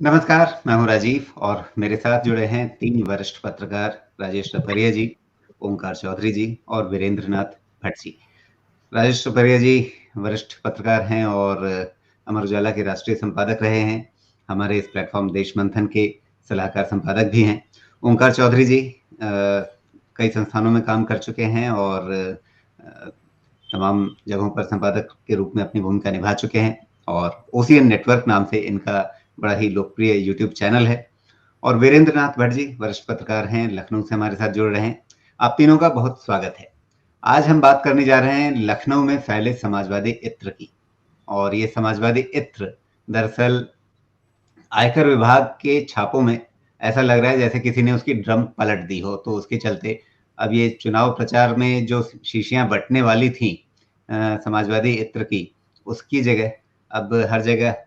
नमस्कार, मैं हूँ राजीव और मेरे साथ जुड़े हैं 3 वरिष्ठ पत्रकार राजेश रपरिया जी, ओंकार चौधरी जी और वीरेंद्रनाथ भट्ट जी। राजेश रपरिया जी वरिष्ठ पत्रकार हैं और अमर उजाला के राष्ट्रीय संपादक रहे हैं। हमारे इस प्लेटफ़ॉर्म देश मंथन के सलाहकार संपादक भी हैं। ओंकार चौधरी जी कई संस्थानों में काम कर चुके हैं और अ, तमाम जगहों पर संपादक के रूप में अपनी भूमिका निभा चुके हैं और ओसीएन नेटवर्क नाम से इनका बड़ा ही लोकप्रिय यूट्यूब चैनल है। और वीरेंद्रनाथ भट्ट जी वरिष्ठ पत्रकार हैं, लखनऊ से हमारे साथ जुड़ रहे हैं। आप तीनों का बहुत स्वागत है। आज हम बात करने जा रहे हैं लखनऊ में फैले समाजवादी इत्र की। और ये समाजवादी इत्र दरअसल आयकर विभाग के छापों में ऐसा लग रहा है जैसे किसी ने उसकी ड्रम पलट दी हो, तो उसके चलते अब ये चुनाव प्रचार में जो शीशियां बंटने वाली थी समाजवादी इत्र की, उसकी जगह अब हर जगह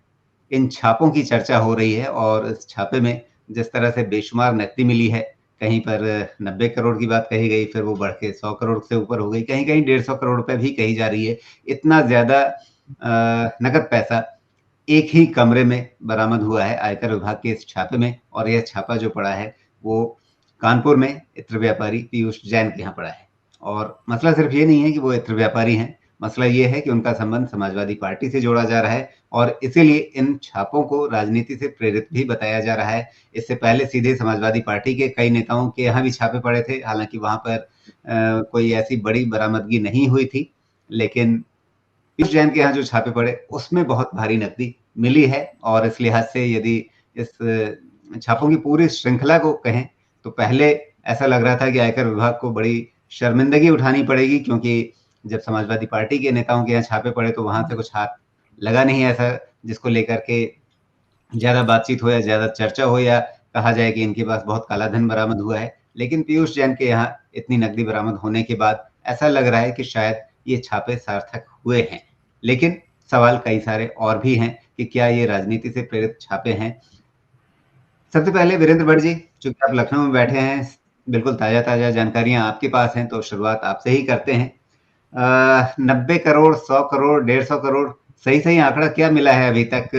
इन छापों की चर्चा हो रही है। और इस छापे में जिस तरह से बेशुमार नकदी मिली है, कहीं पर 90 करोड़ की बात कही गई, फिर वो बढ़ के 100 करोड़ से ऊपर हो गई, कहीं-कहीं 150 करोड़ रुपए भी कही जा रही है। इतना ज़्यादा नकद पैसा एक ही कमरे में बरामद हुआ है आयकर विभाग के इस छापे में। और यह छापा जो पड़ा है, वो कानपुर में इत्र व्यापारी पीयूष जैन के यहाँ पड़ा है। और मसला सिर्फ ये नहीं है कि वो इत्र व्यापारी हैं, मसला ये है कि उनका संबंध समाजवादी पार्टी से जोड़ा जा रहा है और इसीलिए इन छापों को राजनीति से प्रेरित भी बताया जा रहा है। इससे पहले सीधे समाजवादी पार्टी के कई नेताओं के यहाँ भी छापे पड़े थे, हालांकि वहां पर कोई ऐसी बड़ी बरामदगी नहीं हुई थी, लेकिन पीयूष जैन के यहाँ जो छापे पड़े उसमें बहुत भारी नकदी मिली है। और इस लिहाज से यदि इस छापों की पूरी श्रृंखला को कहें तो पहले ऐसा लग रहा था कि आयकर विभाग को बड़ी शर्मिंदगी उठानी पड़ेगी, क्योंकि जब समाजवादी पार्टी के नेताओं के यहाँ छापे पड़े तो वहां से कुछ हाथ लगा नहीं ऐसा जिसको लेकर के ज्यादा बातचीत हो या ज्यादा चर्चा हो या कहा जाए कि इनके पास बहुत काला धन बरामद हुआ है। लेकिन पीयूष जैन के यहाँ इतनी नकदी बरामद होने के बाद ऐसा लग रहा है कि शायद ये छापे सार्थक हुए हैं। लेकिन सवाल कई सारे और भी हैं कि क्या ये राजनीति से प्रेरित छापे हैं। सबसे पहले वीरेंद्र भट्ट जी, चूंकि आप लखनऊ में बैठे हैं, बिल्कुल ताजा ताजा जानकारियां आपके पास हैं, तो शुरुआत आपसे ही करते हैं। 90 करोड़, 100 करोड़, 150 करोड़, सही सही आंकड़ा क्या मिला है अभी तक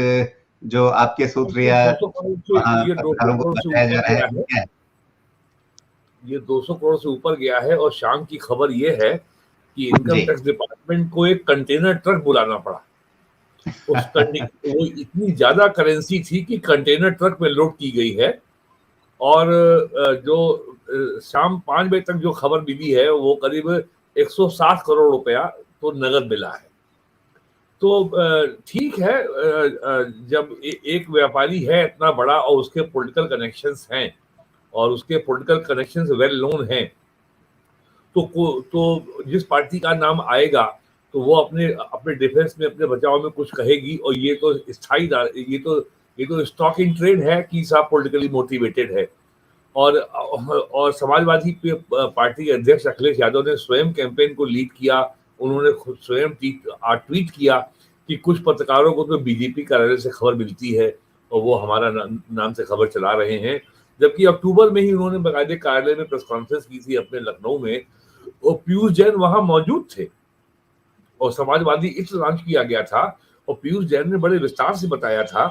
जो आपके सूत्र ये या 200 करोड़ से वहाँ ये 200 पत्रकारों को करोड़ से बताया जा ऊपर रहा है, गया वो है। क्या है? ये 200 करोड़ से ऊपर गया है और शाम की खबर ये है कि इनकम जी। टैक्स डिपार्टमेंट को एक कंटेनर ट्रक बुलाना पड़ा। वो इतनी ज्यादा करेंसी थी कि कंटेनर ट्रक में लोड की गई है। और शाम 5 बजे तक जो खबर मिली है वो करीब 160 करोड़ रुपया तो नगद मिला है। तो ठीक है, जब एक व्यापारी है इतना बड़ा और उसके पॉलिटिकल कनेक्शंस हैं और उसके पॉलिटिकल कनेक्शंस वेल नोन हैं, तो जिस पार्टी का नाम आएगा तो वो अपने अपने डिफेंस में, अपने बचाव में कुछ कहेगी। और ये तो स्थायी, ये तो स्टॉक इन ट्रेड है कि साहब पॉलिटिकली मोटिवेटेड है। और समाजवादी पार्टी के अध्यक्ष अखिलेश यादव ने स्वयं कैंपेन को लीड किया। उन्होंने खुद स्वयं ट्वीट किया कि कुछ पत्रकारों को तो बीजेपी कार्यालय से खबर मिलती है और वो हमारा नाम से खबर चला रहे हैं। जबकि अक्टूबर में ही उन्होंने बाकायदे कार्यालय में प्रेस कॉन्फ्रेंस की थी अपने लखनऊ में, और पीयूष जैन वहां मौजूद थे और समाजवादी इत्र लॉन्च किया गया था। और पीयूष जैन ने बड़े विस्तार से बताया था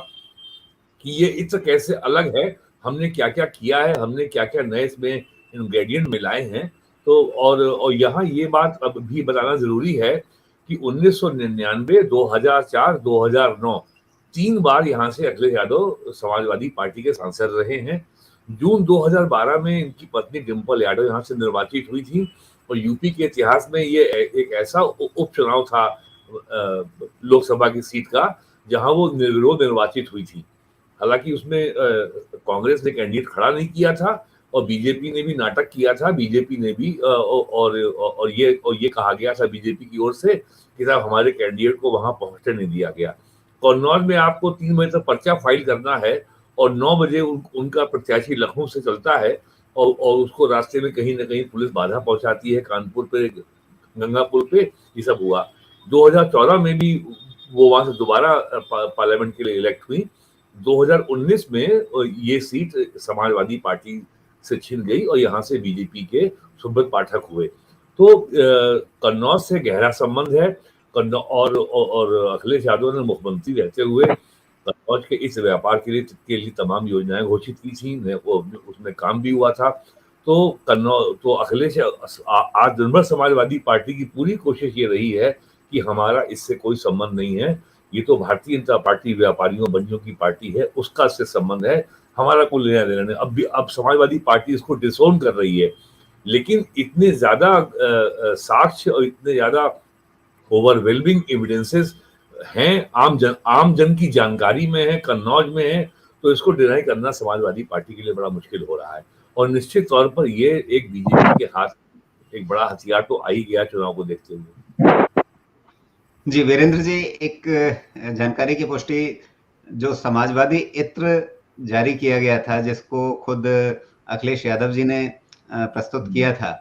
कि ये इत्र कैसे अलग है, हमने क्या क्या किया है, हमने क्या क्या नए इसमें इंग्रेडिएंट मिलाए हैं। तो और यहाँ ये बात अब भी बताना जरूरी है कि 1999, 2004, 2009 3 बार यहाँ से अखिलेश यादव समाजवादी पार्टी के सांसद रहे हैं। जून 2012 में इनकी पत्नी डिम्पल यादव यहाँ से निर्वाचित हुई थी और यूपी के इतिहास में ये एक ऐसा उपचुनाव था लोकसभा की सीट का जहां वो निर्विरोध निर्वाचित हुई थी। हालांकि उसमें कांग्रेस ने कैंडिडेट खड़ा नहीं किया था और बीजेपी ने भी नाटक किया था। बीजेपी ने भी और ये कहा गया था बीजेपी की ओर से कि साहब हमारे कैंडिडेट को वहां पहुंचने नहीं दिया गया। कन्नौज में आपको 3 बजे तक पर्चा फाइल करना है और 9 बजे उनका प्रत्याशी लखनऊ से चलता है और उसको रास्ते में कहीं ना कहीं पुलिस बाधा पहुंचाती है। कानपुर पे, गंगा पुल पे ये सब हुआ। 2014 में भी वो वहां से दोबारा पार्लियामेंट के लिए इलेक्ट हुई। 2019 में ये सीट समाजवादी पार्टी से छिन गई और यहाँ से बीजेपी के सुब्रत पाठक हुए। तो कन्नौज से गहरा संबंध है। और अखिलेश यादव ने मुख्यमंत्री रहते हुए कन्नौज के इस व्यापार के लिए तमाम योजनाएं घोषित की थी, वो उसमें काम भी हुआ था। तो कन्नौज तो अखिलेश आज दिन भर समाजवादी पार्टी की पूरी कोशिश ये रही है कि हमारा इससे कोई संबंध नहीं है, ये तो भारतीय जनता पार्टी व्यापारियों बनियों की पार्टी है, उसका इससे संबंध है, हमारा कोई लेना देना नहीं। अब समाजवादी पार्टी इसको डिसोन कर रही है, लेकिन इतने ज्यादा साक्ष्य और इतने ज्यादा ओवरवेलमिंग एविडेंसेस हैं, आम जन की जानकारी में है, कन्नौज में है, तो इसको डिनाई करना समाजवादी पार्टी के लिए बड़ा मुश्किल हो रहा है। और निश्चित तौर पर ये एक बीजेपी के हाथ एक बड़ा हथियार तो आ ही गया चुनाव को देखते हुए। जी वीरेंद्र जी, एक जानकारी की पुष्टि, जो समाजवादी इत्र जारी किया गया था जिसको खुद अखिलेश यादव जी ने प्रस्तुत किया था,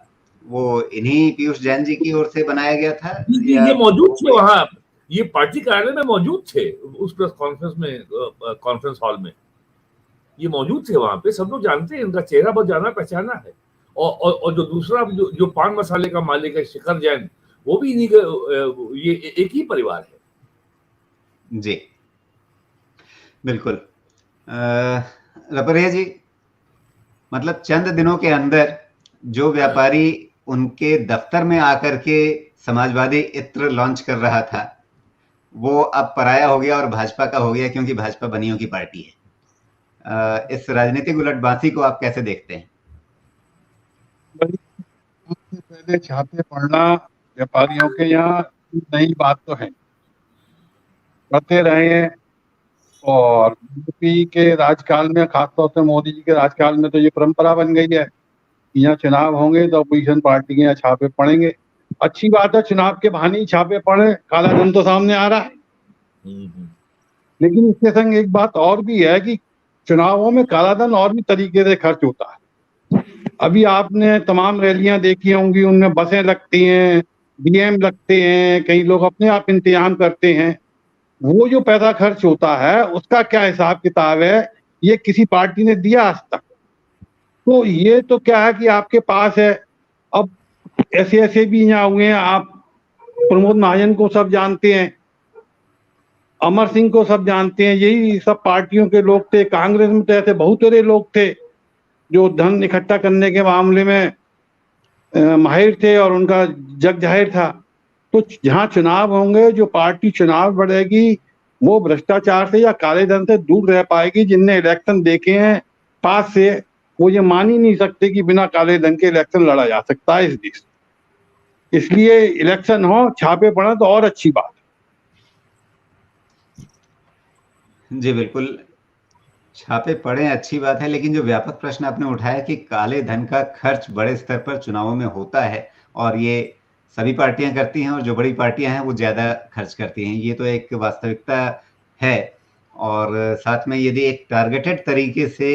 वो इन्हीं पीयूष जैन जी की ओर से बनाया गया था या ये मौजूद थे वहां, ये पार्टी कार्यालय में मौजूद थे, उस प्रेस कॉन्फ्रेंस में, कॉन्फ्रेंस हॉल में ये मौजूद थे। वहां पे सब लोग जानते हैं, इनका चेहरा बहुत जाना पहचाना है। और जो दूसरा जो पान मसाले का मालिक है शिखर जैन, वो भी इन्हीं का, ये एक ही परिवार है। जी बिल्कुल। रपरिया जी, मतलब चंद दिनों के अंदर जो व्यापारी उनके दफ्तर में आकर के समाजवादी इत्र लॉन्च कर रहा था, वो अब पराया हो गया और भाजपा का हो गया, क्योंकि भाजपा बनियों की पार्टी है। इस राजनीतिक उलटबाजी को आप कैसे देखते हैं? सबसे पहले छापे पड़ना व्यापारियों के यहाँ नई बात तो है, करते रहे हैं। और बीजेपी के राजकाल में, खासतौर से मोदी जी के राजकाल में तो ये परंपरा बन गई है कि यहाँ चुनाव होंगे तो अपोजिशन पार्टी के यहाँ छापे पड़ेंगे। अच्छी बात है, चुनाव के बहाने ही छापे पड़े, काला धन तो सामने आ रहा है। लेकिन इसके संग एक बात और भी है कि चुनावों में काला धन और भी तरीके से खर्च होता है। अभी आपने तमाम रैलियां देखी होंगी, उनमें बसें लगती हैं, बीएम लगते हैं, कई लोग अपने आप इंतजाम करते हैं। वो जो पैसा खर्च होता है उसका क्या हिसाब किताब है, ये किसी पार्टी ने दिया आज तक? तो ये तो क्या है कि आपके पास है। अब ऐसे ऐसे भी यहाँ हुए हैं, आप प्रमोद महाजन को सब जानते हैं, अमर सिंह को सब जानते हैं, यही सब पार्टियों के लोग थे। कांग्रेस में तो ऐसे बहुत सारे लोग थे जो धन इकट्ठा करने के मामले में माहिर थे और उनका जग जाहिर था। तो जहां चुनाव होंगे, जो पार्टी चुनाव लड़ेगी, वो भ्रष्टाचार से या काले धन से दूर रह पाएगी। जिनने इलेक्शन देखे हैं पास से, वो ये मान ही नहीं सकते कि बिना काले धन के इलेक्शन लड़ा जा सकता है इस देश। इसलिए इलेक्शन हो, छापे पड़े तो और अच्छी बात। जी बिल्कुल, छापे पड़े अच्छी बात है, लेकिन जो व्यापक प्रश्न आपने उठाया कि काले धन का खर्च बड़े स्तर पर चुनावों में होता है और ये सभी पार्टियां करती हैं, और जो बड़ी पार्टियां हैं वो ज़्यादा खर्च करती हैं, ये तो एक वास्तविकता है। और साथ में यदि एक टारगेटेड तरीके से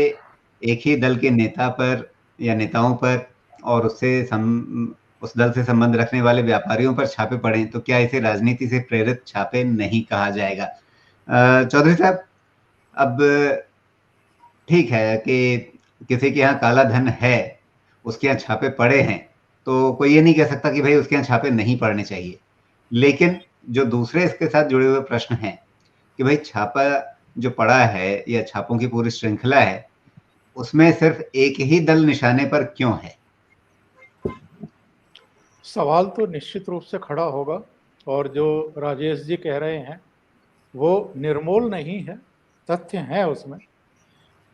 एक ही दल के नेता पर या नेताओं पर और उस दल से संबंध रखने वाले व्यापारियों पर छापे पड़े, तो क्या इसे राजनीति से प्रेरित छापे नहीं कहा जाएगा? चौधरी साहब, अब ठीक है कि किसी के यहाँ काला धन है, उसके यहाँ छापे पड़े हैं, तो कोई ये नहीं कह सकता कि भाई उसके यहाँ छापे नहीं पड़ने चाहिए। लेकिन जो दूसरे इसके साथ जुड़े हुए प्रश्न हैं कि भाई छापा जो पड़ा है या छापों की पूरी श्रृंखला है, उसमें सिर्फ एक ही दल निशाने पर क्यों है? सवाल तो निश्चित रूप से खड़ा होगा, और जो राजेश जी कह रहे हैं वो निर्मूल नहीं है, तथ्य है उसमें।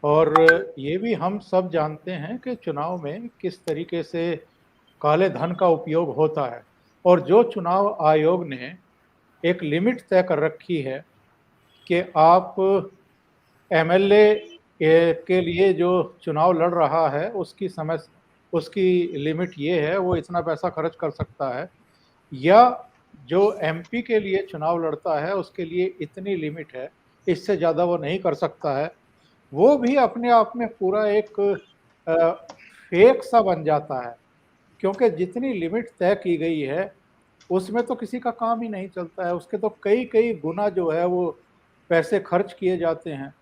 और ये भी हम सब जानते हैं कि चुनाव में किस तरीके से काले धन का उपयोग होता है। और जो चुनाव आयोग ने एक लिमिट तय कर रखी है कि आप एमएलए के लिए जो चुनाव लड़ रहा है उसकी लिमिट ये है, वो इतना पैसा खर्च कर सकता है, या जो एमपी के लिए चुनाव लड़ता है उसके लिए इतनी लिमिट है, इससे ज़्यादा वो नहीं कर सकता है। वो भी अपने आप में पूरा एक फेक सा बन जाता है, क्योंकि जितनी लिमिट तय की गई है उसमें तो किसी का काम ही नहीं चलता है, उसके तो कई कई गुना जो है वो पैसे खर्च किए जाते हैं।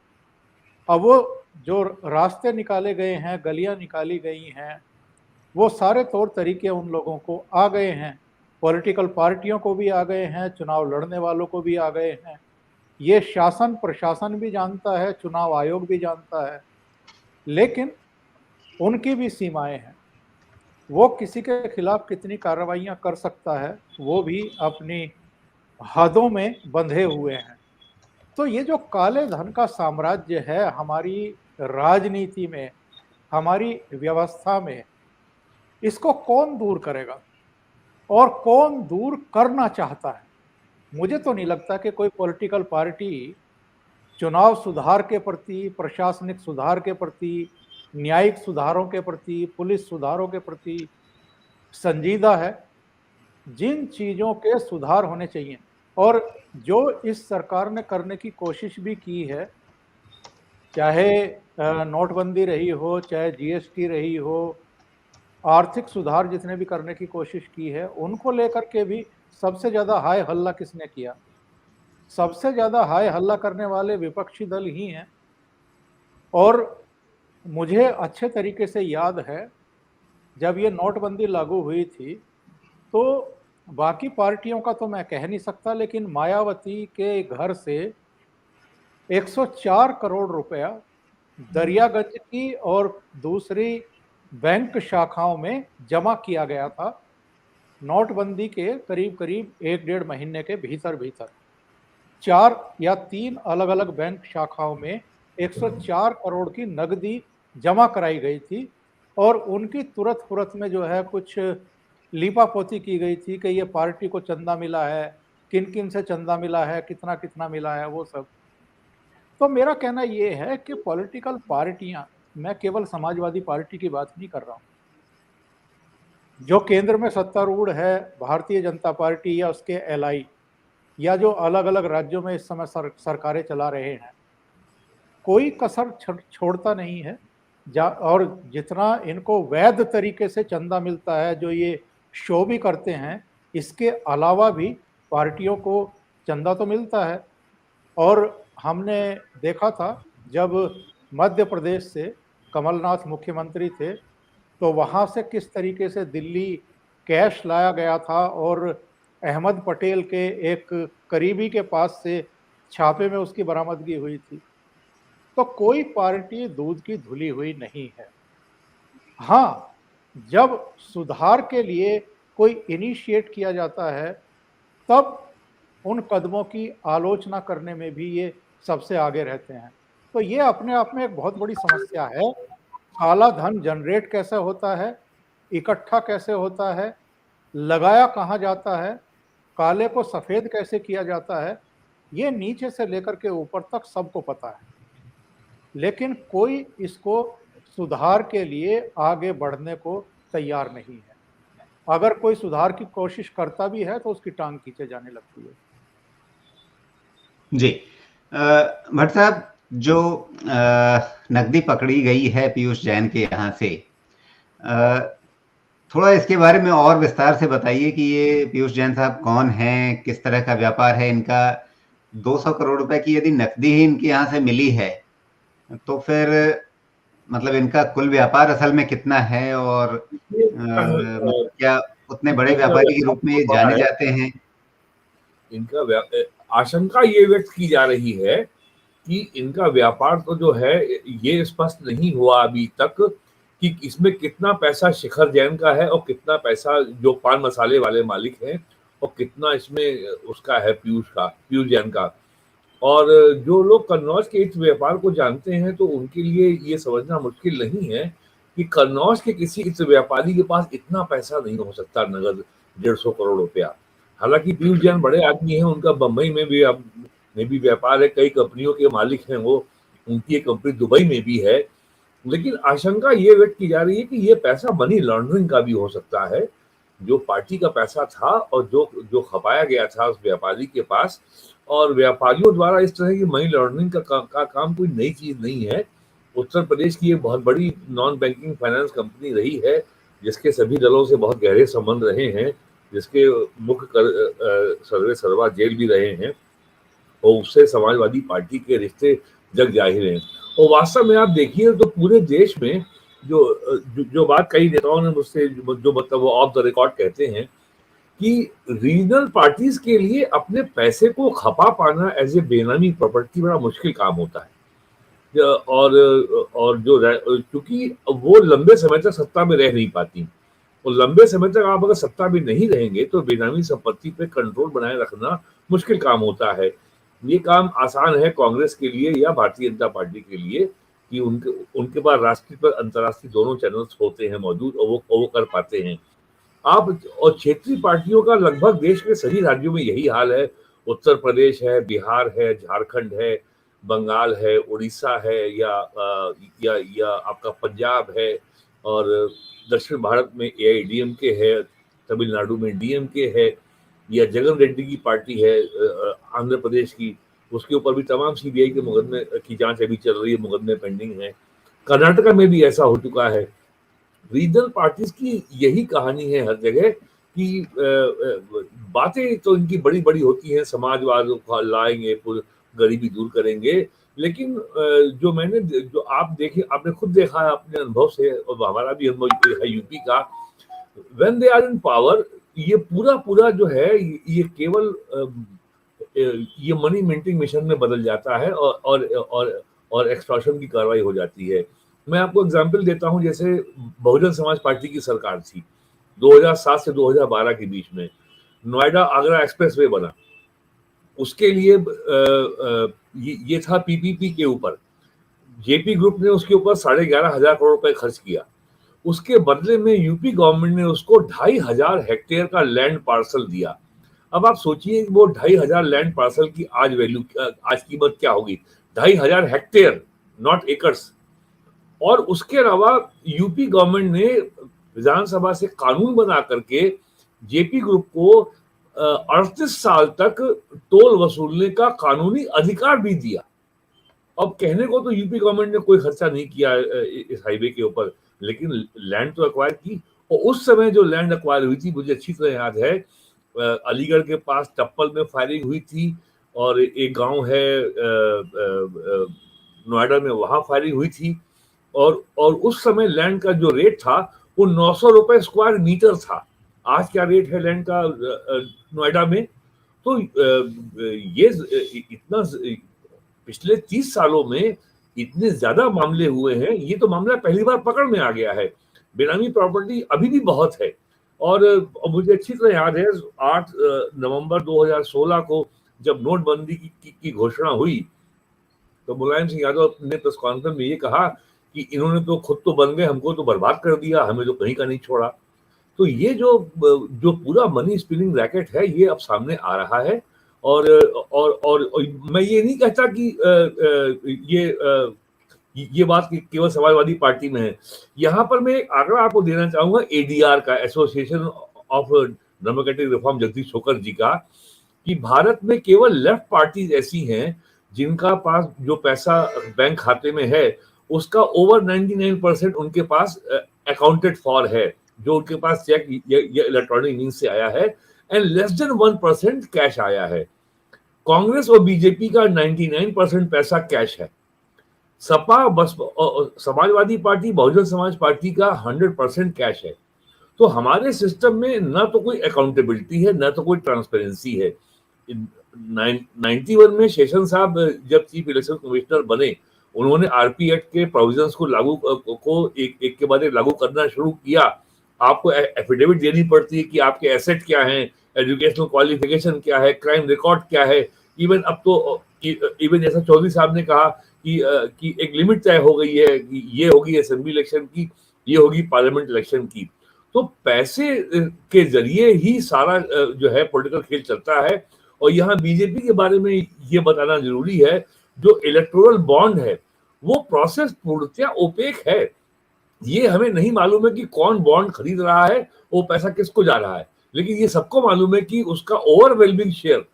अब वो जो रास्ते निकाले गए हैं, गलियां निकाली गई हैं, वो सारे तौर तरीके उन लोगों को आ गए हैं, पॉलिटिकल पार्टियों को भी आ गए हैं, चुनाव लड़ने वालों को भी आ गए हैं। ये शासन प्रशासन भी जानता है, चुनाव आयोग भी जानता है, लेकिन उनकी भी सीमाएं हैं। वो किसी के खिलाफ कितनी कार्रवाइयां कर सकता है वो भी अपनी हदों में बंधे हुए हैं। तो ये जो काले धन का साम्राज्य है हमारी राजनीति में, हमारी व्यवस्था में, इसको कौन दूर करेगा और कौन दूर करना चाहता है? मुझे तो नहीं लगता कि कोई पॉलिटिकल पार्टी चुनाव सुधार के प्रति, प्रशासनिक सुधार के प्रति, न्यायिक सुधारों के प्रति, पुलिस सुधारों के प्रति संजीदा है। जिन चीज़ों के सुधार होने चाहिए और जो इस सरकार ने करने की कोशिश भी की है, चाहे नोटबंदी रही हो, चाहे जीएसटी रही हो, आर्थिक सुधार जितने भी करने की कोशिश की है, उनको लेकर के भी सबसे ज़्यादा हाय हल्ला किसने किया? सबसे ज़्यादा हाय हल्ला करने वाले विपक्षी दल ही हैं। और मुझे अच्छे तरीके से याद है जब ये नोटबंदी लागू हुई थी तो बाकी पार्टियों का तो मैं कह नहीं सकता, लेकिन मायावती के घर से 104 करोड़ रुपया दरियागंज की और दूसरी बैंक शाखाओं में जमा किया गया था नोटबंदी के करीब करीब 1-1.5 महीने के भीतर भीतर। 4 या 3 अलग अलग बैंक शाखाओं में 104 करोड़ की नकदी जमा कराई गई थी और उनकी तुरंत फुरत में जो है कुछ लीपापोती की गई थी कि ये पार्टी को चंदा मिला है, किन किन से चंदा मिला है, कितना कितना मिला है, वो सब। तो मेरा कहना ये है कि पॉलिटिकल पार्टियां, मैं केवल समाजवादी पार्टी की बात नहीं कर रहा हूँ, जो केंद्र में सत्तारूढ़ है भारतीय जनता पार्टी या उसके एलआई, या जो अलग अलग राज्यों में इस समय सरकारें चला रहे हैं, कोई कसर छोड़ता नहीं है। और जितना इनको वैध तरीके से चंदा मिलता है, जो ये शो भी करते हैं, इसके अलावा भी पार्टियों को चंदा तो मिलता है। और हमने देखा था जब मध्य प्रदेश से कमलनाथ मुख्यमंत्री थे तो वहाँ से किस तरीके से दिल्ली कैश लाया गया था और अहमद पटेल के एक करीबी के पास से छापे में उसकी बरामदगी हुई थी। तो कोई पार्टी दूध की धुली हुई नहीं है। हाँ, जब सुधार के लिए कोई इनिशिएट किया जाता है तब उन कदमों की आलोचना करने में भी ये सबसे आगे रहते हैं। तो ये अपने आप में एक बहुत बड़ी समस्या है। काला धन जनरेट कैसे होता है, इकट्ठा कैसे होता है, लगाया कहाँ जाता है, काले को सफ़ेद कैसे किया जाता है, ये नीचे से लेकर के ऊपर तक सबको पता है, लेकिन कोई इसको सुधार के लिए आगे बढ़ने को तैयार नहीं है। अगर कोई सुधार की कोशिश करता भी है तो उसकी टांग खींचे जाने लगती है। जी, भट्ट साहब, जो नकदी पकड़ी गई है पीयूष जैन के यहाँ से, थोड़ा इसके बारे में और विस्तार से बताइए कि ये पीयूष जैन साहब कौन हैं, किस तरह का व्यापार है इनका। 200 करोड़ रुपए की यदि नकदी ही इनके यहाँ से मिली है तो फिर मतलब इनका कुल व्यापार असल में कितना है और क्या उतने बड़े व्यापारी के रूप में जाने जाते हैं? इनका आशंका ये व्यक्त की जा रही है कि इनका व्यापार तो जो है ये स्पष्ट नहीं हुआ अभी तक कि इसमें कितना पैसा शिखर जैन का है और कितना पैसा जो पान मसाले वाले मालिक हैं और कितना इसमें उसका है पीयूष जैन का। और जो लोग कन्नौज के इस व्यापार को जानते हैं तो उनके लिए ये समझना मुश्किल नहीं है कि कन्नौज के किसी इस व्यापारी के पास इतना पैसा नहीं हो सकता नगद 150 करोड़ रुपया। हालांकि पीयूष जैन बड़े आदमी हैं, उनका बम्बई में भी व्यापार है, कई कंपनियों के मालिक हैं वो, उनकी एक कंपनी दुबई में भी है। लेकिन आशंका ये व्यक्त की जा रही है कि ये पैसा मनी लॉन्ड्रिंग का भी हो सकता है, जो पार्टी का पैसा था और जो खपाया गया था उस व्यापारी के पास। और व्यापारियों द्वारा इस तरह की मनी लॉन्ड्रिंग का काम कोई नई चीज नहीं है। उत्तर प्रदेश की एक बहुत बड़ी नॉन बैंकिंग फाइनेंस कंपनी रही है जिसके सभी दलों से बहुत गहरे संबंध रहे हैं, जिसके मुख्य सर्वे सर्वा जेल भी रहे हैं और उससे समाजवादी पार्टी के रिश्ते जग जाहिर हैं। और वास्तव में आप देखिए तो पूरे देश में जो बात कई नेताओं ने मुझसे जो मतलब वो ऑफ द रिकॉर्ड कहते हैं कि रीजनल पार्टीज के लिए अपने पैसे को खपा पाना एज ए बेनामी प्रॉपर्टी बड़ा मुश्किल काम होता है। और जो क्योंकि वो लंबे समय तक सत्ता में रह नहीं पाती, और लंबे समय तक आप अगर सत्ता में नहीं रहेंगे तो बेनामी संपत्ति पे कंट्रोल बनाए रखना मुश्किल काम होता है। ये काम आसान है कांग्रेस के लिए या भारतीय जनता पार्टी के लिए कि उनके पास राष्ट्रीय पर अंतर्राष्ट्रीय दोनों चैनल्स होते हैं मौजूद, और वो कर पाते हैं। आप और क्षेत्रीय पार्टियों का लगभग देश के सभी राज्यों में यही हाल है। उत्तर प्रदेश है, बिहार है, झारखंड है, बंगाल है, उड़ीसा है, या आपका पंजाब है, और दक्षिण भारत में AIADMK है, तमिलनाडु में DMK है, या जगन रेड्डी की पार्टी है आंध्र प्रदेश की, उसके ऊपर भी तमाम CBI के मुकदमे की जांच अभी चल रही है, मुकदमे पेंडिंग है। कर्नाटका में भी ऐसा हो चुका है। रीजनल पार्टीज की यही कहानी है हर जगह कि बातें तो इनकी बड़ी बड़ी होती हैं, समाजवाद को लाएंगे, गरीबी दूर करेंगे, लेकिन जो आप देखे, आपने खुद देखा है अपने अनुभव से, और हमारा भी अनुभव है यूपी का, when they are in power, ये पूरा जो है ये केवल ये मनी मिंटिंग मिशन में बदल जाता है और एक्सटॉर्शन की कार्रवाई हो जाती है। मैं आपको एग्जांपल देता हूं, जैसे बहुजन समाज पार्टी की सरकार थी 2007 से 2012 के बीच में, नोएडा आगरा एक्सप्रेसवे बना, उसके लिए ये था PPP के ऊपर, JP ग्रुप ने उसके ऊपर 11,500 करोड़ रुपए खर्च किया। उसके बदले में यूपी गवर्नमेंट ने उसको 2,500 हेक्टेयर का लैंड पार्सल दिया। अब आप सोचिए वो 2,500 लैंड पार्सल की आज कीमत क्या होगी, 2,500 हेक्टेयर, नॉट एकर्स। और उसके अलावा यूपी गवर्नमेंट ने विधानसभा से कानून बना करके JP ग्रुप को 38 साल तक टोल वसूलने का कानूनी अधिकार भी दिया। अब कहने को तो यूपी गवर्नमेंट ने कोई खर्चा नहीं किया इस हाईवे के ऊपर, लेकिन लैंड तो एक्वायर की। और उस समय जो लैंड एक्वायर हुई थी, मुझे अच्छी तरह याद है, अलीगढ़ के पास टप्पल में फायरिंग हुई थी, और एक गांव है नोएडा में, वहां फायरिंग हुई थी। और उस समय लैंड का जो रेट था वो 900 रुपए स्क्वायर मीटर था। आज क्या रेट है लैंड का नोएडा में? तो ये इतना पिछले 30 सालों में इतने ज्यादा मामले हुए हैं, ये तो मामला पहली बार पकड़ में आ गया है। बेनामी प्रॉपर्टी अभी भी बहुत है। और मुझे अच्छी तरह याद है 8 नवंबर 2016 को जब नोटबंदी की घोषणा हुई, तो मुलायम सिंह यादव ने प्रेस कॉन्फ्रेंस में ये कहा कि इन्होंने तो खुद तो बन गए, हमको तो बर्बाद कर दिया, हमें तो कहीं का नहीं छोड़ा। तो ये जो पूरा मनी स्पिनिंग रैकेट है, ये अब सामने आ रहा है। और मैं ये नहीं कहता कि ये बात केवल समाजवादी पार्टी में है। यहाँ पर मैं एक आंकड़ा आपको देना चाहूंगा ADR का, association of democratic reform, Jagdish Chhokar ji का, कि भारत में केवल लेफ्ट पार्टीज ऐसी हैं जिनका पास जो पैसा बैंक खाते में है उसका ओवर 99% उनके पास अकाउंटेड फॉर है, जो उनके पास चेक या इलेक्ट्रॉनिक मींस से आया है, एंड लेस देन 1% कैश आया है। कांग्रेस और बीजेपी का 99% पैसा कैश है। सपा, बसपा, समाजवादी पार्टी, बहुजन समाज पार्टी का 100% कैश है। तो हमारे सिस्टम में ना तो कोई अकाउंटेबिलिटी है, ना तो कोई ट्रांसपेरेंसी है। 91 में शेषन साहब जब चीफ इलेक्शन कमिश्नर बने, उन्होंने RP एक्ट के प्रोविजंस को एक के बाद एक लागू करना शुरू किया। आपको एफिडेविट देनी पड़ती है कि आपके एसेट क्या हैं, एजुकेशनल क्वालिफिकेशन क्या है, क्राइम रिकॉर्ड क्या है। इवन अब तो जैसा चौधरी साहब ने कहा कि एक लिमिट तय हो गई है, ये होगी असेंबली इलेक्शन की, ये होगी पार्लियामेंट इलेक्शन की। तो पैसे के जरिए ही सारा जो है पॉलिटिकल खेल चलता है। और यहाँ बीजेपी के बारे में ये बताना जरूरी है, जो इलेक्टोरल बॉन्ड है वो प्रोसेस पूर्णतया ओपेक है। ये हमें नहीं मालूम है कि कौन बॉन्ड खरीद रहा है, वो पैसा किसको जा रहा है, लेकिन ये सबको मालूम है कि उसका ओवरवेलमिंग शेयर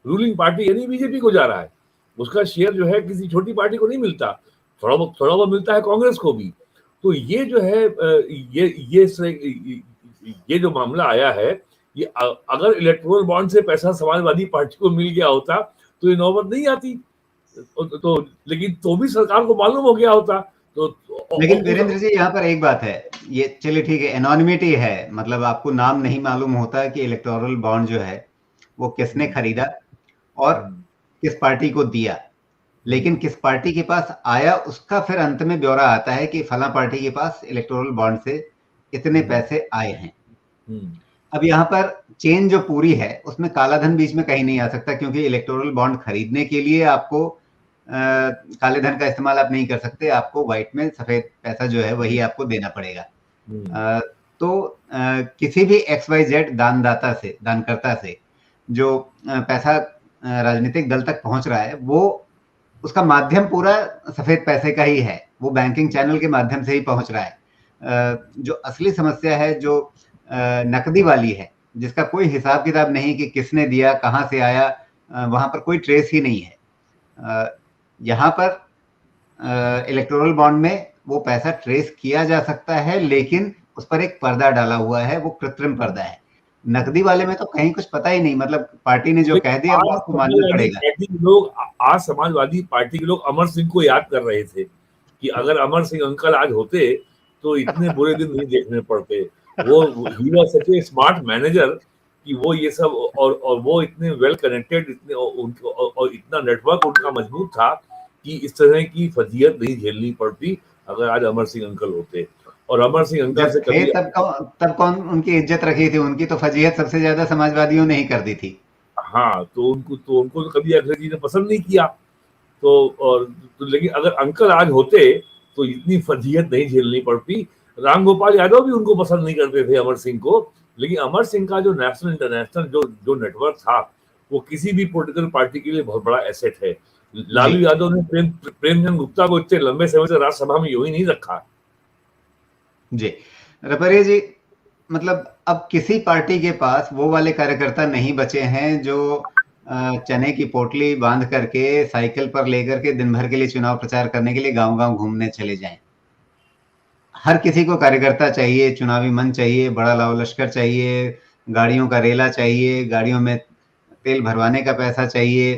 रूलिंग पार्टी यानी बीजेपी को जा रहा है। उसका शेयर जो है किसी छोटी पार्टी को नहीं मिलता, थोड़ा बहुत मिलता है कांग्रेस को भी। तो ये जो है ये जो मामला आया है, ये अगर इलेक्टोरल बॉन्ड से पैसा समाजवादी पार्टी को मिल गया होता तो ये नौबत नहीं आती। तो लेकिन तो भी सरकार को मालूम हो गया होता। तो लेकिन वीरेंद्र जी, यहाँ पर एक बात है, ये चलिए ठीक है, एनोनिमिटी है, मतलब आपको नाम नहीं मालूम होता कि इलेक्टोरल बॉन्ड जो है वो किसने खरीदा और किस पार्टी को दिया, लेकिन किस पार्टी के पास आया उसका फिर अंत में ब्यौरा आता है कि फला पार्टी के पास इलेक्टोरल बॉन्ड से इतने पैसे आए हैं। अब यहाँ पर चेन जो पूरी है उसमें काला धन बीच में कहीं नहीं आ सकता, क्योंकि इलेक्टोरल बॉन्ड खरीदने के लिए आपको काले धन का इस्तेमाल आप नहीं कर सकते, आपको व्हाइट में सफेद पैसा जो है वही आपको देना पड़ेगा। तो किसी भी XYZ दानदाता से, दानकर्ता से जो पैसा राजनीतिक दल तक पहुंच रहा है, वो उसका माध्यम पूरा सफेद पैसे का ही है, वो बैंकिंग चैनल के माध्यम से ही पहुंच रहा है। जो असली समस्या है जो नकदी वाली है, जिसका कोई हिसाब किताब नहीं कि किसने दिया, कहाँ से आया, वहां पर कोई ट्रेस ही नहीं है। यहाँ पर इलेक्टोरल बॉन्ड में वो पैसा ट्रेस किया जा सकता है, लेकिन उस पर एक पर्दा डाला हुआ है, वो कृत्रिम पर्दा है। नकदी वाले में तो कहीं कुछ पता ही नहीं, मतलब पार्टी ने जो कह दिया वो आपको मानना पड़ेगा। लोग आज समाजवादी पार्टी के लोग अमर सिंह को याद कर रहे थे कि अगर अमर सिंह अंकल आज होते तो इतने बुरे दिन नहीं देखने पड़ते। वो he was such A smart manager कि वो ये सब और वो इतने वेल कनेक्टेड, इतने और इतना नेटवर्क उनका मजबूत था कि इस तरह की फजीयत नहीं झेलनी पड़ती अगर आज अमर सिंह अंकल होते। और अमर सिंह अंकल से कभी तब कौन उनकी इज्जत रखी थी? उनकी तो फजीयत सबसे ज्यादा समाजवादियों ने ही कर दी थी। हाँ, तो उनको तो कभी अखिलेश जी ने पसंद नहीं किया। तो लेकिन अगर अंकल आज होते तो इतनी फजीयत नहीं झेलनी पड़ती। राम गोपाल यादव भी उनको पसंद नहीं करते थे, अमर सिंह को, लेकिन अमर सिंह का जो नेशनल इंटरनेशनल जो नेटवर्क था वो किसी भी पॉलिटिकल पार्टी के लिए बहुत बड़ा एसेट है। लालू यादव ने प्रेमचंद गुप्ता को इतने लंबे समय से राज्यसभा में यूं ही नहीं रखा। जी रपरिया जी, मतलब अब किसी पार्टी के पास वो वाले कार्यकर्ता नहीं बचे हैं जो चने की पोटली बांध करके साइकिल पर लेकर के दिन भर के लिए चुनाव प्रचार करने के लिए गांव-गांव घूमने चले जाएं। हर किसी को कार्यकर्ता चाहिए, चुनावी मन चाहिए, बड़ा लाव लश्कर चाहिए, गाड़ियों का रेला चाहिए, गाड़ियों में तेल भरवाने का पैसा चाहिए,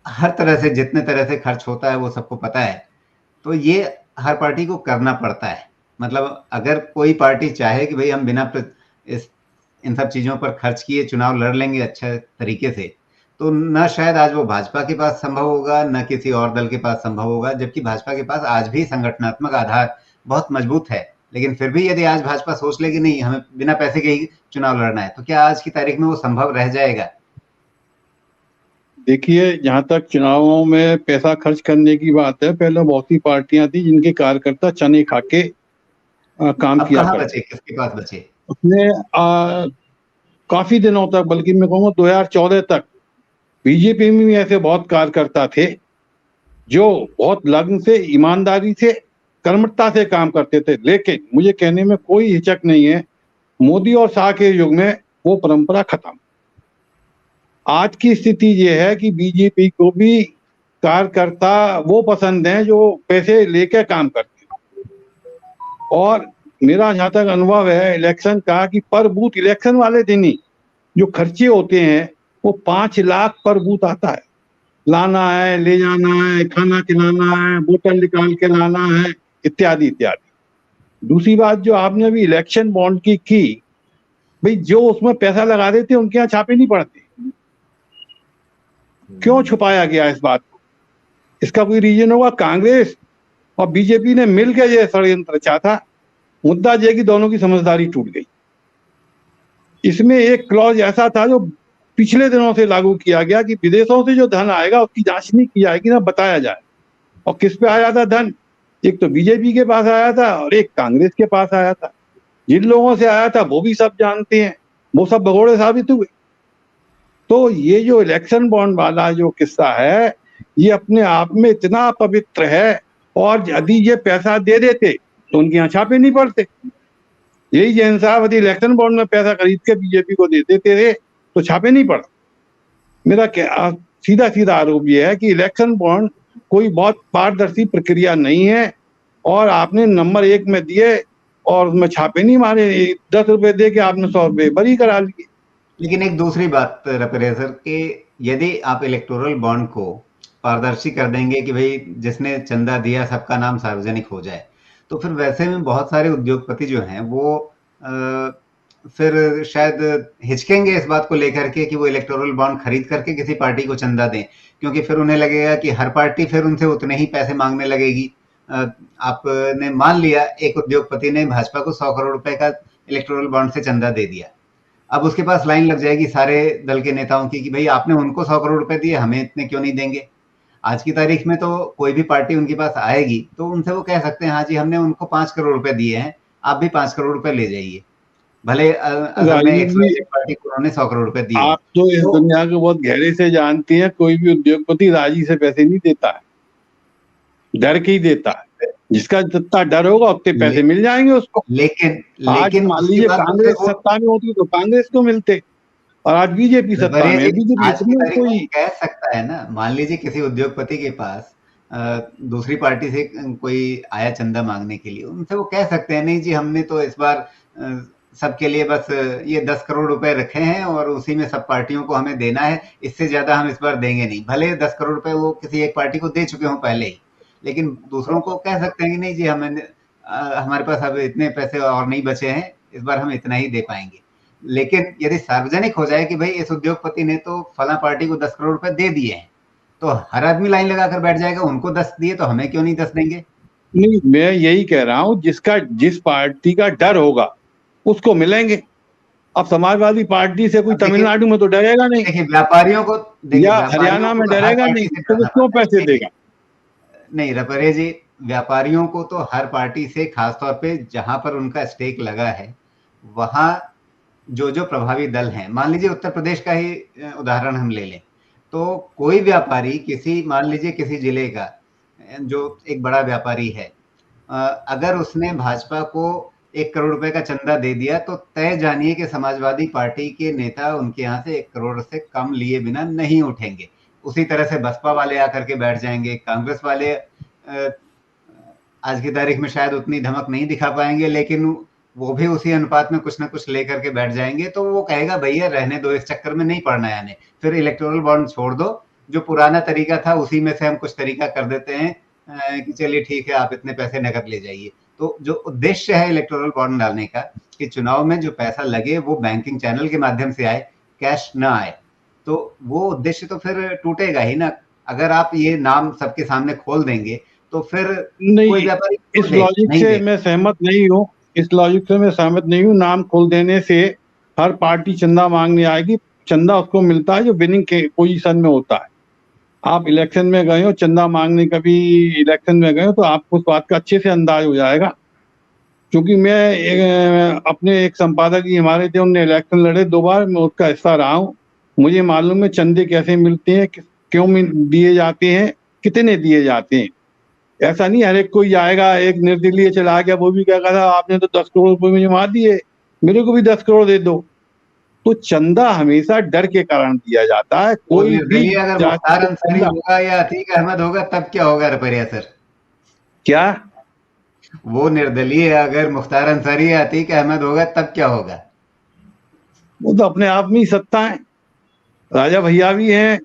हर तरह से जितने तरह से खर्च होता है वो सबको पता है। तो ये हर पार्टी को करना पड़ता है। मतलब अगर कोई पार्टी चाहे कि भाई हम बिना इन सब चीज़ों पर खर्च किए चुनाव लड़ लेंगे अच्छे तरीके से, तो न शायद आज वो भाजपा के पास संभव होगा, न किसी और दल के पास संभव होगा, जबकि भाजपा के पास आज भी संगठनात्मक आधार बहुत मजबूत है। लेकिन फिर भी यदि आज भाजपा सोच ले कि नहीं हमें बिना पैसे के ही चुनाव लड़ना है, तो क्या आज की तारीख में वो संभव रह जाएगा? देखिए, जहां तक चुनावों में पैसा खर्च करने की बात है, पहले बहुत सी पार्टियां थी जिनके कार्यकर्ता चने खा के काम किया करते। बचे, किसके पास बचे? उसने काफी दिनों तक, बल्कि मैं कहूँगा 2014 तक बीजेपी में भी ऐसे बहुत कार्यकर्ता थे जो बहुत लगन से, ईमानदारी से, कर्मठता से काम करते थे। लेकिन मुझे कहने में कोई हिचक नहीं है, मोदी और शाह के युग में वो परंपरा खत्म। आज की स्थिति ये है कि बीजेपी को भी कार्यकर्ता वो पसंद हैं जो पैसे लेकर काम करते हैं। और मेरा जहाँ तक अनुभव है इलेक्शन का कि पर बूथ इलेक्शन वाले दिन ही जो खर्चे होते हैं वो 5 लाख पर बूथ आता है। लाना है, ले जाना है, खाना खिलाना है, बोतल निकाल के लाना है, इत्यादि इत्यादि। दूसरी बात जो आपने अभी इलेक्शन बॉन्ड की भाई जो उसमें पैसा लगा देते उनके यहाँ छापे नहीं पड़ते। क्यों छुपाया गया इस बात को? इसका कोई रीजन होगा। कांग्रेस और बीजेपी ने मिलकर यह षड्यंत्र रचा था। मुद्दा यह कि दोनों की समझदारी टूट गई। इसमें एक क्लॉज ऐसा था जो पिछले दिनों से लागू किया गया कि विदेशों से जो धन आएगा उसकी जांच नहीं की जाएगी, ना बताया जाए। और किस पे आया था धन? एक तो बीजेपी के पास आया था और एक कांग्रेस के पास आया था। जिन लोगों से आया था वो भी सब जानते हैं, वो सब भगोड़े साबित हुए। तो ये जो इलेक्शन बॉन्ड वाला जो किस्सा है ये अपने आप में इतना पवित्र है, और यदि ये पैसा दे देते तो उनके यहाँ छापे नहीं पड़ते। यही जैन साहब यदि इलेक्शन बॉन्ड में पैसा खरीद के बीजेपी को दे देते थे तो छापे नहीं पड़ा। मेरा सीधा सीधा आरोप यह है कि इलेक्शन बॉन्ड कोई बहुत पारदर्शी प्रक्रिया नहीं है, और आपने नंबर 1 में दिए और उसमें छापे नहीं मारे। 10 रुपए दे के आपने 100 रुपए बरी करा लिए। लेकिन एक दूसरी बात रपरे सर कि यदि आप इलेक्टोरल बॉन्ड को पारदर्शी कर देंगे कि भाई जिसने चंदा दिया सबका नाम सार्वजनिक हो जाए, तो फिर वैसे में बहुत सारे उद्योगपति जो हैं वो फिर शायद हिचकेंगे इस बात को लेकर के कि वो इलेक्टोरल बॉन्ड खरीद करके किसी पार्टी को चंदा दें, क्योंकि फिर उन्हें लगेगा कि हर पार्टी फिर उनसे उतने ही पैसे मांगने लगेगी। आपने मान लिया एक उद्योगपति ने भाजपा को 100 करोड़ रुपए का इलेक्टोरल बॉन्ड से चंदा दे दिया, अब उसके पास लाइन लग जाएगी सारे दल के नेताओं की कि भाई आपने उनको 100 करोड़ रुपए दिए, हमें इतने क्यों नहीं देंगे। आज की तारीख में तो कोई भी पार्टी उनके पास आएगी तो उनसे वो कह सकते हैं हाँ जी हमने उनको 5 करोड़ रुपए दिए हैं, आप भी 5 करोड़ रुपए ले जाइए, भले असल में XYZ पार्टी को उन्होंने 100 करोड़ रुपए दिए। आप तो इस दुनिया को बहुत गहरे से जानती हैं, कोई भी उद्योगपति राजी से पैसे नहीं देता है, डर के ही देता है। जिसका जितना डर होगा उतने पैसे मिल जाएंगे उसको। लेकिन मान लीजिए कांग्रेस सत्ता में होती तो कांग्रेस को मिलते, और आज बीजेपी सत्ता में, बीजेपी कोई कह सकता है ना, मान लीजिए किसी उद्योगपति के पास दूसरी पार्टी से कोई आया चंदा मांगने के लिए, उनसे वो कह सकते हैं नहीं जी हमने तो इस बार सबके लिए बस ये 10 करोड़ रुपए रखे हैं और उसी में सब पार्टियों को हमें देना है, इससे ज्यादा हम इस बार देंगे नहीं। भले 10 करोड़ रुपए वो किसी एक पार्टी को दे चुके हों पहले ही, लेकिन दूसरों को कह सकते हैं कि नहीं जी हमें हमारे पास अब इतने पैसे और नहीं बचे हैं, इस बार हम इतना ही दे पाएंगे। लेकिन यदि सार्वजनिक हो जाए कि भाई इस उद्योगपति ने तो फला पार्टी को 10 करोड़ रुपए दे दिए हैं, तो हर आदमी लाइन लगाकर बैठ जाएगा, उनको 10 दिए तो हमें क्यों नहीं 10 देंगे। नहीं, मैं यही कह रहा हूँ जिस पार्टी का डर होगा उसको मिलेंगे। अब समाजवादी पार्टी से कोई तमिलनाडु में तो डरेगा नहीं, देखिए व्यापारियों को या हरियाणा में डरेगा नहीं, तो उसको पैसे देगा नहीं। रपरे जी, व्यापारियों को तो हर पार्टी से, खासतौर पे जहां पर उनका स्टेक लगा है वहां जो प्रभावी दल हैं, मान लीजिए उत्तर प्रदेश का ही उदाहरण हम ले लें, तो कोई व्यापारी मान लीजिए किसी जिले का जो एक बड़ा व्यापारी है, अगर उसने भाजपा को 1 करोड़ रुपए का चंदा दे दिया तो तय जानिए कि समाजवादी पार्टी के नेता उनके यहाँ से 1 करोड़ से कम लिए बिना नहीं उठेंगे। उसी तरह से बसपा वाले आकर के बैठ जाएंगे, कांग्रेस वाले आज की तारीख में शायद उतनी धमक नहीं दिखा पाएंगे, लेकिन वो भी उसी अनुपात में कुछ ना कुछ लेकर के बैठ जाएंगे। तो वो कहेगा भैया रहने दो, इस चक्कर में नहीं पड़ना है हमें, फिर इलेक्टोरल बॉन्ड छोड़ दो, जो पुराना तरीका था उसी में से हम कुछ तरीका कर देते हैं कि चलिए ठीक है आप इतने पैसे नकद ले जाइए। तो जो उद्देश्य है इलेक्टोरल बॉन्ड डालने का कि चुनाव में जो पैसा लगे वो बैंकिंग चैनल के माध्यम से आए, कैश ना आए, तो वो उद्देश्य तो फिर टूटेगा ही ना। अगर आप ये नाम सबके सामने खोल देंगे तो फिर नहीं, कोई व्यापारी इस लॉजिक से मैं सहमत नहीं हूँ, इस लॉजिक से मैं सहमत नहीं हूँ। नाम खोल देने से हर पार्टी चंदा मांगने आएगी, चंदा उसको मिलता है जो विनिंग के पोजीशन में होता है। आप इलेक्शन में गए हो चंदा मांगने, कभी इलेक्शन में गए हो तो आपको उस बात का अच्छे से अंदाज हो जाएगा। क्योंकि मैं अपने एक संपादक जी हमारे थे, उनने इलेक्शन लड़े 2 बार, मैं उसका हिस्सा रहा हूँ, मुझे मालूम है चंदे कैसे मिलते हैं, क्यों दिए जाते हैं, कितने दिए जाते हैं। ऐसा नहीं हर एक कोई आएगा, एक निर्दलीय चला गया वो भी क्या कहा आपने तो 10 करोड़ रुपए में जमा दिए, मेरे को भी 10 करोड़ दे दो। तो चंदा हमेशा डर के कारण दिया जाता है। कोई भी अगर मुख्तार अंसारी होगा या अतीक अहमद होगा तब क्या होगा रपरिया सर? क्या वो निर्दलीय अगर मुख्तार अंसारी या अतीक अहमद होगा तब क्या होगा? वो तो अपने आप में ही सत्ता है, राजा भैया भी हैं,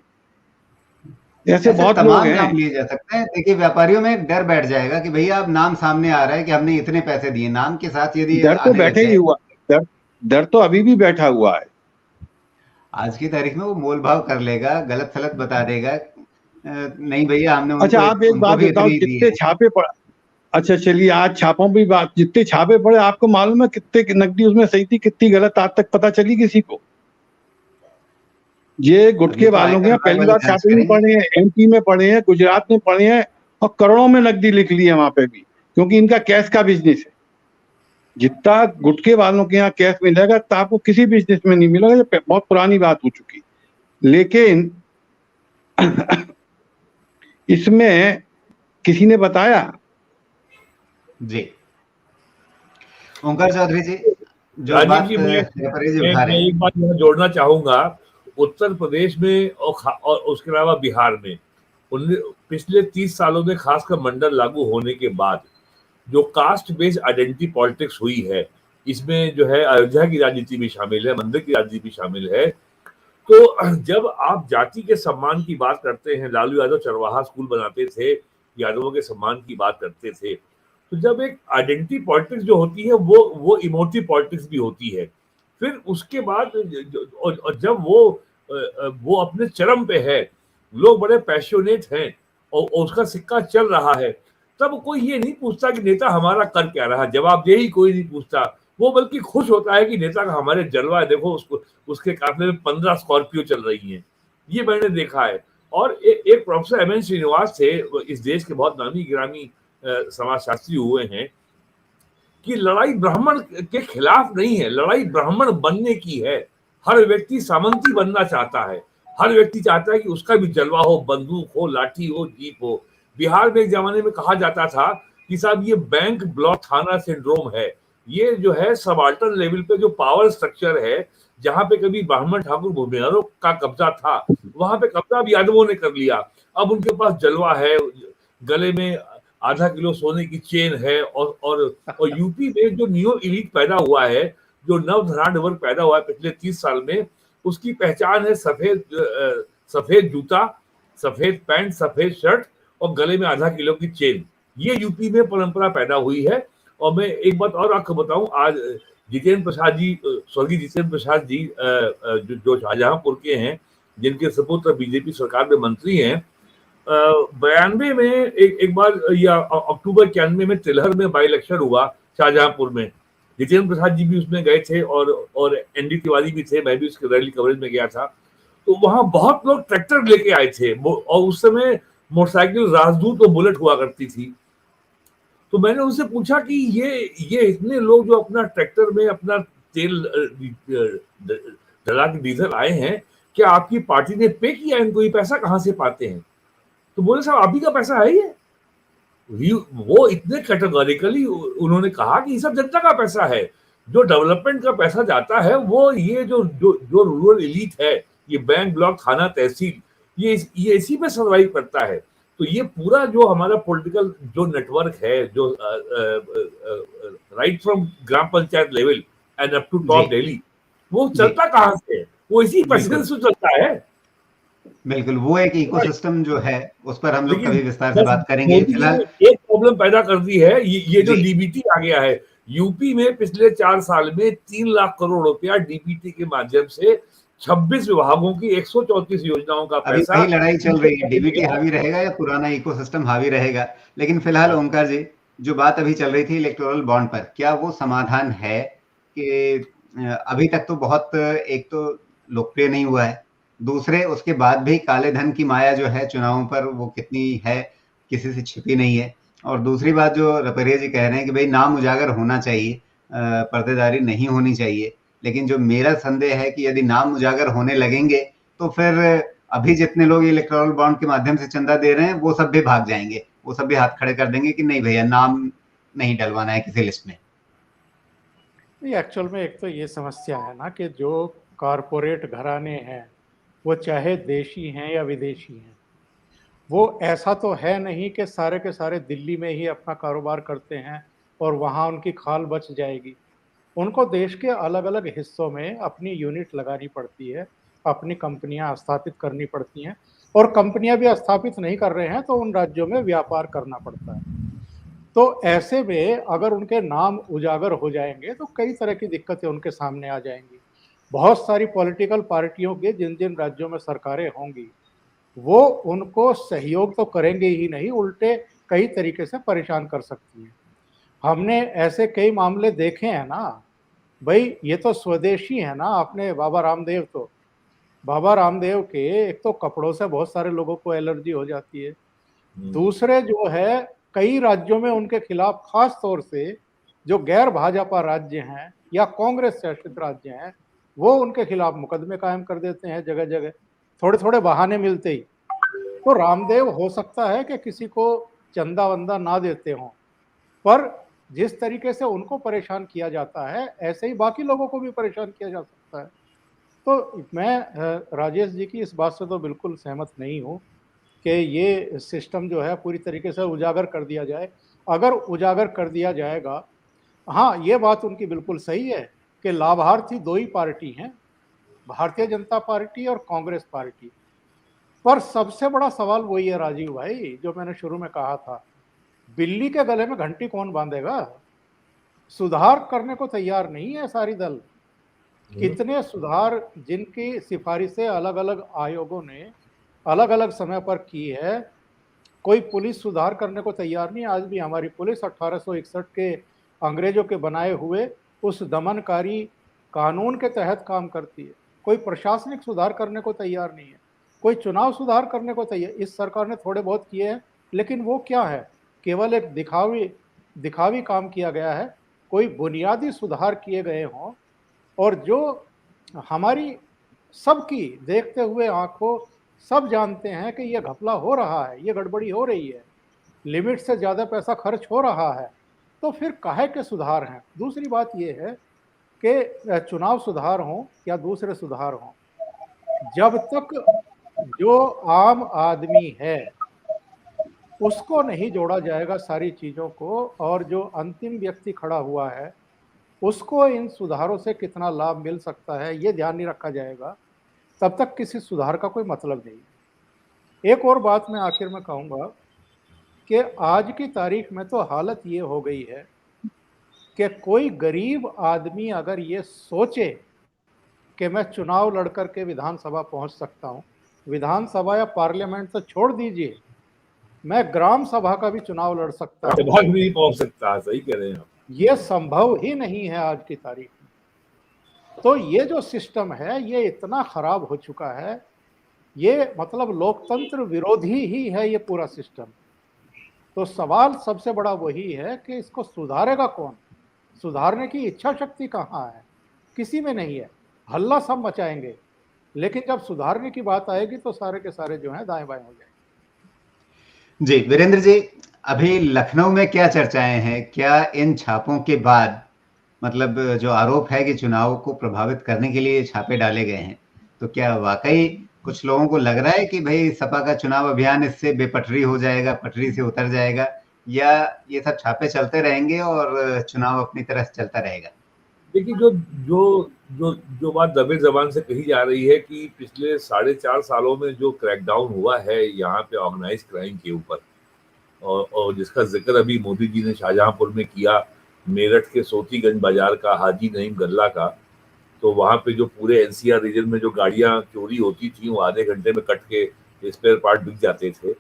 ऐसे बहुत लोग हैं। नाम लिए जा सकते हैं। देखिए व्यापारियों में डर बैठ जाएगा कि भैया अब नाम सामने आ रहा है कि हमने इतने पैसे दिए, नाम के साथ यदि डर तो बैठे ही हुआ, डर तो अभी भी बैठा हुआ है। आज की तारीख में वो मोल भाव कर लेगा, गलत सलत बता देगा, नहीं भैया हमने अच्छा आप एक बात बताओ, कितने छापे पड़े, अच्छा चलिए आज छापों की बात, जितने छापे पड़े आपको मालूम है कितने नकदी उसमें सही थी, कितनी गलत, आज तक पता चली किसी को? ये गुटके वालों के पहली बार छापे में पड़े हैं, MP में पड़े हैं, गुजरात में पड़े हैं, और करोड़ों में नकदी लिख ली है वहां पे भी, क्योंकि इनका कैश का बिजनेस है। जितना गुटके वालों के यहाँ कैश मिलेगा तो आपको किसी बिजनेस में नहीं मिलेगा, ये बहुत पुरानी बात हो चुकी। लेकिन इसमें किसी ने बताया जी, ओंकार चौधरी जी, जो बात मैं एक बात यहाँ जोड़ना चाहूंगा, उत्तर प्रदेश में और उसके अलावा बिहार में पिछले 30 सालों में खासकर मंडल लागू होने के बाद जो कास्ट बेस्ड आइडेंटिटी पॉलिटिक्स हुई है, इसमें जो है अयोध्या की राजनीति भी शामिल है, मंदिर की राजनीति भी शामिल है। तो जब आप जाति के सम्मान की बात करते हैं, लालू यादव चरवाहा स्कूल बनाते थे, यादवों के सम्मान की बात करते थे, तो जब एक आइडेंटिटी पॉलिटिक्स जो होती है वो इमोटिव पॉलिटिक्स भी होती है। फिर उसके बाद और जब वो अपने चरम पे है, लोग बड़े पैशनेट हैं और उसका सिक्का चल रहा है, तब कोई ये नहीं पूछता कि नेता हमारा कर क्या रहा, जवाबदेही कोई नहीं पूछता। वो बल्कि खुश होता है कि नेता का हमारे जलवा है, देखो उसको, उसके काफिले में 15 स्कॉर्पियो चल रही हैं। ये मैंने देखा है। और एक प्रोफेसर एम एन श्रीनिवास थे, इस देश के बहुत नामी गिरामी समाजशास्त्री हुए हैं, कि लड़ाई ब्राह्मण के खिलाफ नहीं है, लड़ाई ब्राह्मण बनने की है। हर व्यक्ति सामंती बनना चाहता है, हर व्यक्ति चाहता है कि उसका भी जलवा हो, बंदूक हो, लाठी हो, जीप हो। बिहार में एक जमाने में कहा जाता था कि साहब ये बैंक ब्लॉक थाना सिंड्रोम है, ये जो है सबाल्टर्न लेवल पे जो पावर स्ट्रक्चर है, जहां पे कभी ब्राह्मण ठाकुर भूमिहारों का कब्जा था, वहां पे कब्जा अब यादवों ने कर लिया। अब उनके पास जलवा है, गले में आधा किलो सोने की चेन है, और यूपी में जो न्यू इलीट पैदा हुआ है, जो नवधराढ़ वर्ग पैदा हुआ है पिछले 30 साल में, उसकी पहचान है सफेद जूता, सफेद पैंट, सफेद शर्ट और गले में आधा किलो की चेन। ये यूपी में परंपरा पैदा हुई है। और मैं एक बात और आपको बताऊं, आज जितेंद्र प्रसाद जी, स्वर्गीय जितेंद्र प्रसाद जी, जो शाहजहांपुर के हैं, जिनके सपुत्र बीजेपी सरकार में मंत्री हैं, 92 में एक बार, या अक्टूबर 91 में तिलहर में बाई इलेक्शन हुआ शाहजहांपुर में। जितेंद्र प्रसाद जी भी उसमें गए थे और एनडी तिवारी भी थे, मैं भी उसके रैली कवरेज में गया था। तो वहां बहुत लोग ट्रैक्टर लेके आए थे, और उस समय मोटरसाइकिल राजदूत और बुलेट हुआ करती थी। तो मैंने उनसे पूछा कि ये इतने लोग जो अपना ट्रैक्टर में अपना तेल डला के डीजल आए हैं, क्या आपकी पार्टी ने पे किया इनको, ये पैसा कहाँ से पाते हैं? तो बोले साहब आप ही का पैसा है ये। वो इतने कैटेगोरिकली उन्होंने कहा कि ये सब जनता का पैसा है। जो डेवलपमेंट का पैसा जाता है वो ये जो रूरल एलीट है, ये बैंक ब्लॉक थाना तहसील, ये इसी पे सर्वाइव करता है। तो ये पूरा जो हमारा पॉलिटिकल जो नेटवर्क है, जो right from gram panchayat level and up to top Delhi, वो चलता कहाँ से है? वो इसी पैसे से चलता है। बिल्कुल, वो एक इकोसिस्टम जो है उस पर हम लोग लेकिन कभी विस्तार से बात करेंगे। मोदी फिलहाल ने एक प्रॉब्लम पैदा कर दी है, ये जो जी। डीबीटी आ गया है यूपी में, पिछले 4 साल में 3 लाख करोड़ रुपया डीबीटी के माध्यम से 26 विभागों की 134 योजनाओं का अभी पैसा वही लड़ाई चल रही है, डीबीटी हावी रहेगा या पुराना इकोसिस्टम हावी रहेगा। लेकिन फिलहाल ओमकार जी, जो बात अभी चल रही थी इलेक्टोरल बॉन्ड पर, क्या वो समाधान है? कि अभी तक तो बहुत, एक तो लोकप्रिय नहीं हुआ है, दूसरे उसके बाद भी काले धन की माया जो है चुनावों पर वो कितनी है किसी से छिपी नहीं है। और दूसरी बात जो रपरिया जी कह रहे हैं कि भाई नाम उजागर होना चाहिए, पर्देदारी नहीं होनी चाहिए। लेकिन जो मेरा संदेह है कि यदि नाम उजागर होने लगेंगे तो फिर अभी जितने लोग इलेक्टोरल बॉन्ड के माध्यम से चंदा दे रहे हैं वो सब भी भाग जाएंगे, वो सब भी हाथ खड़े कर देंगे कि नहीं भैया नाम नहीं डलवाना है किसी लिस्ट में। नहीं, एक्चुअल में एक तो ये समस्या है ना कि जो कॉरपोरेट घराने हैं, वो चाहे देशी हैं या विदेशी हैं, वो ऐसा तो है नहीं कि सारे के सारे दिल्ली में ही अपना कारोबार करते हैं और वहाँ उनकी खाल बच जाएगी। उनको देश के अलग अलग हिस्सों में अपनी यूनिट लगानी पड़ती है, अपनी कंपनियां स्थापित करनी पड़ती हैं, और कंपनियां भी स्थापित नहीं कर रहे हैं तो उन राज्यों में व्यापार करना पड़ता है। तो ऐसे में अगर उनके नाम उजागर हो जाएंगे तो कई तरह की दिक्कतें उनके सामने आ जाएंगी। बहुत सारी पॉलिटिकल पार्टियों के जिन जिन राज्यों में सरकारें होंगी, वो उनको सहयोग तो करेंगे ही नहीं, उल्टे कई तरीके से परेशान कर सकती हैं। हमने ऐसे कई मामले देखे हैं ना भाई, ये तो स्वदेशी है ना। अपने बाबा रामदेव के एक तो कपड़ों से बहुत सारे लोगों को एलर्जी हो जाती है, दूसरे जो है कई राज्यों में उनके खिलाफ, खास तौर से जो गैर भाजपा राज्य हैं या कांग्रेस शासित राज्य हैं, वो उनके खिलाफ मुकदमे कायम कर देते हैं जगह जगह, थोड़े थोड़े बहाने मिलते ही। तो रामदेव हो सकता है कि किसी को चंदा वंदा ना देते हों, पर जिस तरीके से उनको परेशान किया जाता है ऐसे ही बाकी लोगों को भी परेशान किया जा सकता है। तो मैं राजेश जी की इस बात से तो बिल्कुल सहमत नहीं हूँ कि ये सिस्टम जो है पूरी तरीके से उजागर कर दिया जाए। अगर उजागर कर दिया जाएगा, हाँ ये बात उनकी बिल्कुल सही है कि लाभार्थी दो ही पार्टी हैं, भारतीय जनता पार्टी और कांग्रेस पार्टी। पर सबसे बड़ा सवाल वही है राजीव भाई, जो मैंने शुरू में कहा था, बिल्ली के गले में घंटी कौन बांधेगा? सुधार करने को तैयार नहीं है सारी दल। कितने सुधार जिनकी सिफारिशें अलग अलग आयोगों ने अलग अलग समय पर की है, कोई पुलिस सुधार करने को तैयार नहीं। आज भी हमारी पुलिस 1861 के अंग्रेजों के बनाए हुए उस दमनकारी कानून के तहत काम करती है। कोई प्रशासनिक सुधार करने को तैयार नहीं है, कोई चुनाव सुधार करने को तैयार। इस सरकार ने थोड़े बहुत किए हैं, लेकिन वो क्या है, केवल एक दिखावी काम किया गया है। कोई बुनियादी सुधार किए गए हों और जो हमारी सबकी देखते हुए आंखों सब जानते हैं कि ये घपला हो रहा है, ये गड़बड़ी हो रही है, लिमिट से ज़्यादा पैसा खर्च हो रहा है, तो फिर काहे के सुधार हैं। दूसरी बात ये है कि चुनाव सुधार हों या दूसरे सुधार हों, जब तक जो आम आदमी है उसको नहीं जोड़ा जाएगा सारी चीज़ों को, और जो अंतिम व्यक्ति खड़ा हुआ है उसको इन सुधारों से कितना लाभ मिल सकता है ये ध्यान नहीं रखा जाएगा, तब तक किसी सुधार का कोई मतलब नहीं है। एक और बात मैं आखिर में कहूँगा कि आज की तारीख में तो हालत ये हो गई है कि कोई गरीब आदमी अगर ये सोचे कि मैं चुनाव लड़कर के विधानसभा पहुंच सकता हूं, विधानसभा या पार्लियामेंट तो छोड़ दीजिए, मैं ग्राम सभा का भी चुनाव लड़ सकता हूं, सभा भी नहीं पहुंच सकता। सही कह रहे हैं आप। ये संभव ही नहीं है आज की तारीख में। तो ये जो सिस्टम है ये इतना खराब हो चुका है, ये मतलब लोकतंत्र विरोधी ही है ये पूरा सिस्टम। तो सवाल सबसे बड़ा वही है कि इसको सुधारेगा कौन? सुधारने की इच्छा शक्ति कहाँ है? किसी में नहीं है। हल्ला सब मचाएंगे, लेकिन जब सुधारने की बात आएगी तो सारे के सारे जो हैं दाएं बाएं हो जाएंगे। जी वीरेंद्र जी, अभी लखनऊ में क्या चर्चाएं हैं? क्या इन छापों के बाद, मतलब जो आरोप है कि चुनाव को प्रभावित करने के लिए छापे डाले गए हैं, तो क्या वाकई कुछ लोगों को लग रहा है कि भाई सपा का चुनाव अभियान इससे बेपटरी हो जाएगा, पटरी से उतर जाएगा, या ये सब छापे चलते रहेंगे और चुनाव अपनी तरह से चलता रहेगा? देखिए, जो जो जो जो बात दबे जबान से कही जा रही है कि पिछले 4.5 सालों में जो क्रैकडाउन हुआ है यहाँ पे ऑर्गेनाइज क्राइम के ऊपर, और जिसका जिक्र अभी मोदी जी ने शाहजहांपुर में किया, मेरठ के सोतीगंज बाजार का, हाजी नईम गल्ला का, तो वहाँ पे जो पूरे एनसीआर रीजन में जो गाड़ियाँ चोरी होती थी वो आधे घंटे में कट के स्पेयर पार्ट बिक जाते थे।